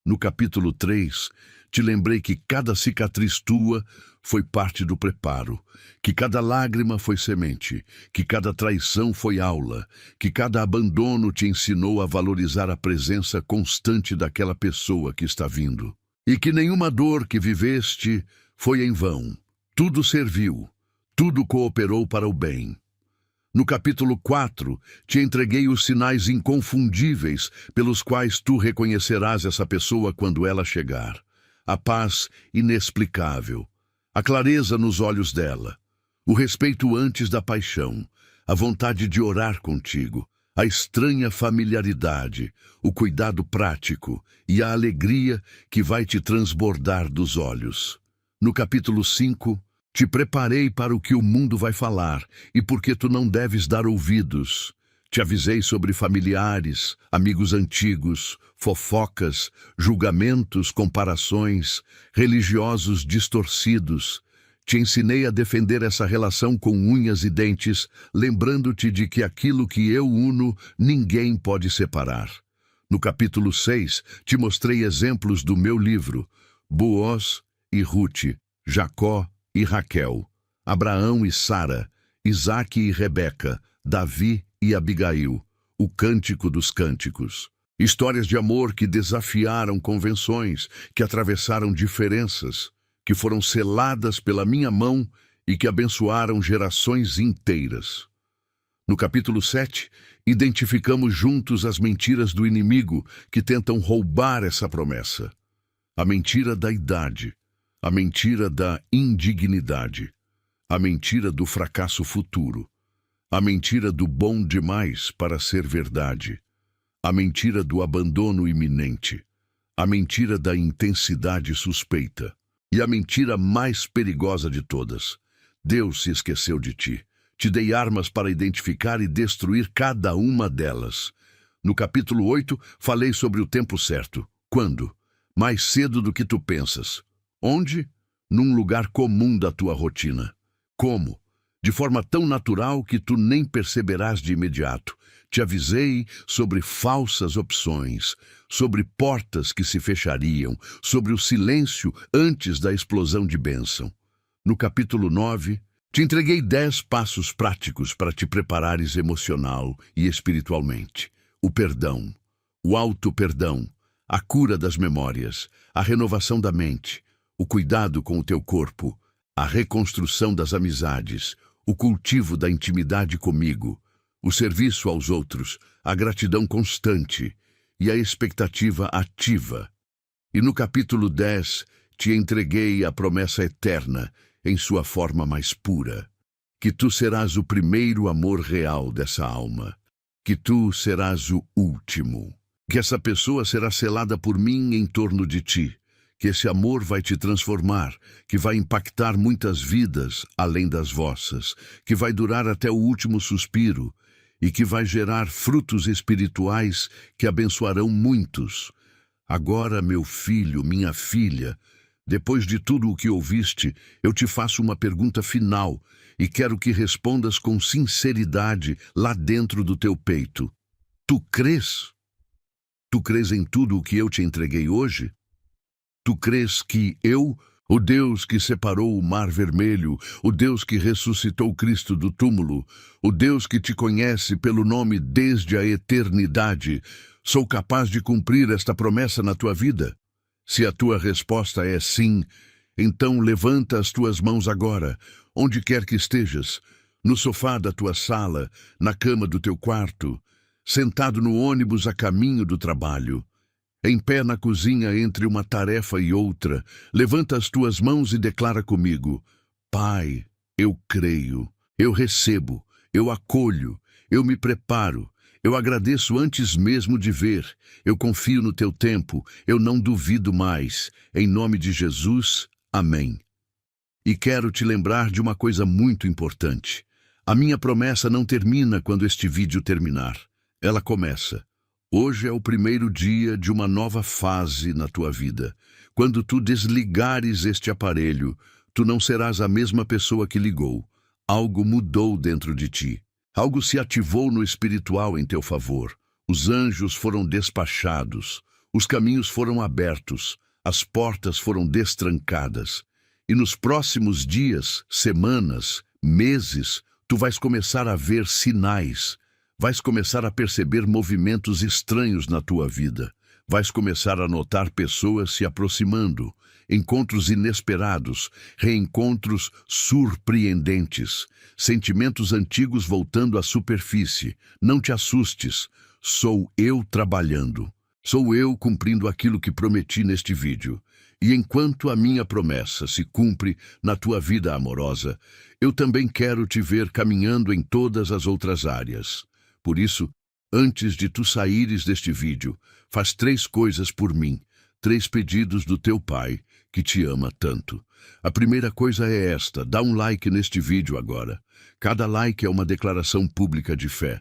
No capítulo 3, te lembrei que cada cicatriz tua foi parte do preparo, que cada lágrima foi semente, que cada traição foi aula, que cada abandono te ensinou a valorizar a presença constante daquela pessoa que está vindo. E que nenhuma dor que viveste foi em vão. Tudo serviu, tudo cooperou para o bem. No capítulo 4, te entreguei os sinais inconfundíveis pelos quais tu reconhecerás essa pessoa quando ela chegar. A paz inexplicável, a clareza nos olhos dela, o respeito antes da paixão, a vontade de orar contigo, a estranha familiaridade, o cuidado prático e a alegria que vai te transbordar dos olhos. No capítulo 5, te preparei para o que o mundo vai falar e porque tu não deves dar ouvidos. Te avisei sobre familiares, amigos antigos, fofocas, julgamentos, comparações, religiosos distorcidos. Te ensinei a defender essa relação com unhas e dentes, lembrando-te de que aquilo que eu uno, ninguém pode separar. No capítulo 6, te mostrei exemplos do meu livro, Boaz e Ruth, Jacó e Raquel, Abraão e Sara, Isaque e Rebeca, Davi e Abigail, o Cântico dos Cânticos. Histórias de amor que desafiaram convenções, que atravessaram diferenças, que foram seladas pela minha mão e que abençoaram gerações inteiras. No capítulo 7, identificamos juntos as mentiras do inimigo que tentam roubar essa promessa. A mentira da idade, a mentira da indignidade, a mentira do fracasso futuro, a mentira do bom demais para ser verdade, a mentira do abandono iminente, a mentira da intensidade suspeita e a mentira mais perigosa de todas. Deus se esqueceu de ti. Te dei armas para identificar e destruir cada uma delas. No capítulo 8, falei sobre o tempo certo. Quando? Mais cedo do que tu pensas. Onde? Num lugar comum da tua rotina. Como? De forma tão natural que tu nem perceberás de imediato. Te avisei sobre falsas opções, sobre portas que se fechariam, sobre o silêncio antes da explosão de bênção. No capítulo 9, te entreguei 10 passos práticos para te preparares emocional e espiritualmente. O perdão, o auto-perdão, a cura das memórias, a renovação da mente, o cuidado com o teu corpo, a reconstrução das amizades, o cultivo da intimidade comigo, o serviço aos outros, a gratidão constante e a expectativa ativa. E no capítulo 10, te entreguei a promessa eterna em sua forma mais pura, que tu serás o primeiro amor real dessa alma, que tu serás o último, que essa pessoa será selada por mim em torno de ti, que esse amor vai te transformar, que vai impactar muitas vidas além das vossas, que vai durar até o último suspiro e que vai gerar frutos espirituais que abençoarão muitos. Agora, meu filho, minha filha, depois de tudo o que ouviste, eu te faço uma pergunta final e quero que respondas com sinceridade lá dentro do teu peito. Tu crês? Tu crês em tudo o que eu te entreguei hoje? Tu crês que eu, o Deus que separou o Mar Vermelho, o Deus que ressuscitou Cristo do túmulo, o Deus que te conhece pelo nome desde a eternidade, sou capaz de cumprir esta promessa na tua vida? Se a tua resposta é sim, então levanta as tuas mãos agora, onde quer que estejas, no sofá da tua sala, na cama do teu quarto, sentado no ônibus a caminho do trabalho, em pé na cozinha entre uma tarefa e outra, levanta as tuas mãos e declara comigo: Pai, eu creio, eu recebo, eu acolho, eu me preparo, eu agradeço antes mesmo de ver, eu confio no teu tempo, eu não duvido mais. Em nome de Jesus, amém. E quero te lembrar de uma coisa muito importante. A minha promessa não termina quando este vídeo terminar. Ela começa. Hoje é o primeiro dia de uma nova fase na tua vida. Quando tu desligares este aparelho, tu não serás a mesma pessoa que ligou. Algo mudou dentro de ti. Algo se ativou no espiritual em teu favor. Os anjos foram despachados. Os caminhos foram abertos. As portas foram destrancadas. E nos próximos dias, semanas, meses, tu vais começar a ver sinais. Vais começar a perceber movimentos estranhos na tua vida. Vais começar a notar pessoas se aproximando, encontros inesperados, reencontros surpreendentes, sentimentos antigos voltando à superfície. Não te assustes, sou eu trabalhando. Sou eu cumprindo aquilo que prometi neste vídeo. E enquanto a minha promessa se cumpre na tua vida amorosa, eu também quero te ver caminhando em todas as outras áreas. Por isso, antes de tu saíres deste vídeo, faz 3 coisas por mim, 3 pedidos do teu Pai, que te ama tanto. A primeira coisa é esta: dá um like neste vídeo agora. Cada like é uma declaração pública de fé.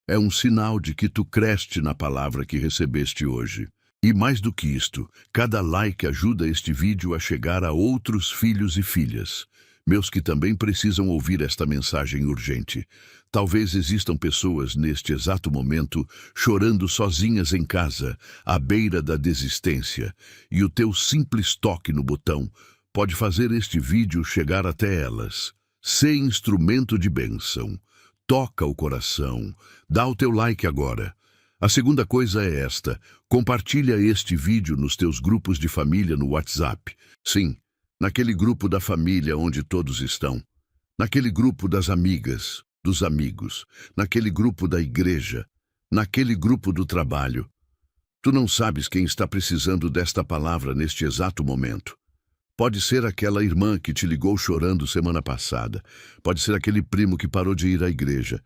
É um sinal de que tu creste na palavra que recebeste hoje. E mais do que isto, cada like ajuda este vídeo a chegar a outros filhos e filhas, meus que também precisam ouvir esta mensagem urgente. Talvez existam pessoas neste exato momento chorando sozinhas em casa, à beira da desistência, e o teu simples toque no botão pode fazer este vídeo chegar até elas. Sê instrumento de bênção. Toca o coração. Dá o teu like agora. A segunda coisa é esta: compartilha este vídeo nos teus grupos de família no WhatsApp. Sim, naquele grupo da família onde todos estão. Naquele grupo das amigas, dos amigos. Naquele grupo da igreja. Naquele grupo do trabalho. Tu não sabes quem está precisando desta palavra neste exato momento. Pode ser aquela irmã que te ligou chorando semana passada. Pode ser aquele primo que parou de ir à igreja.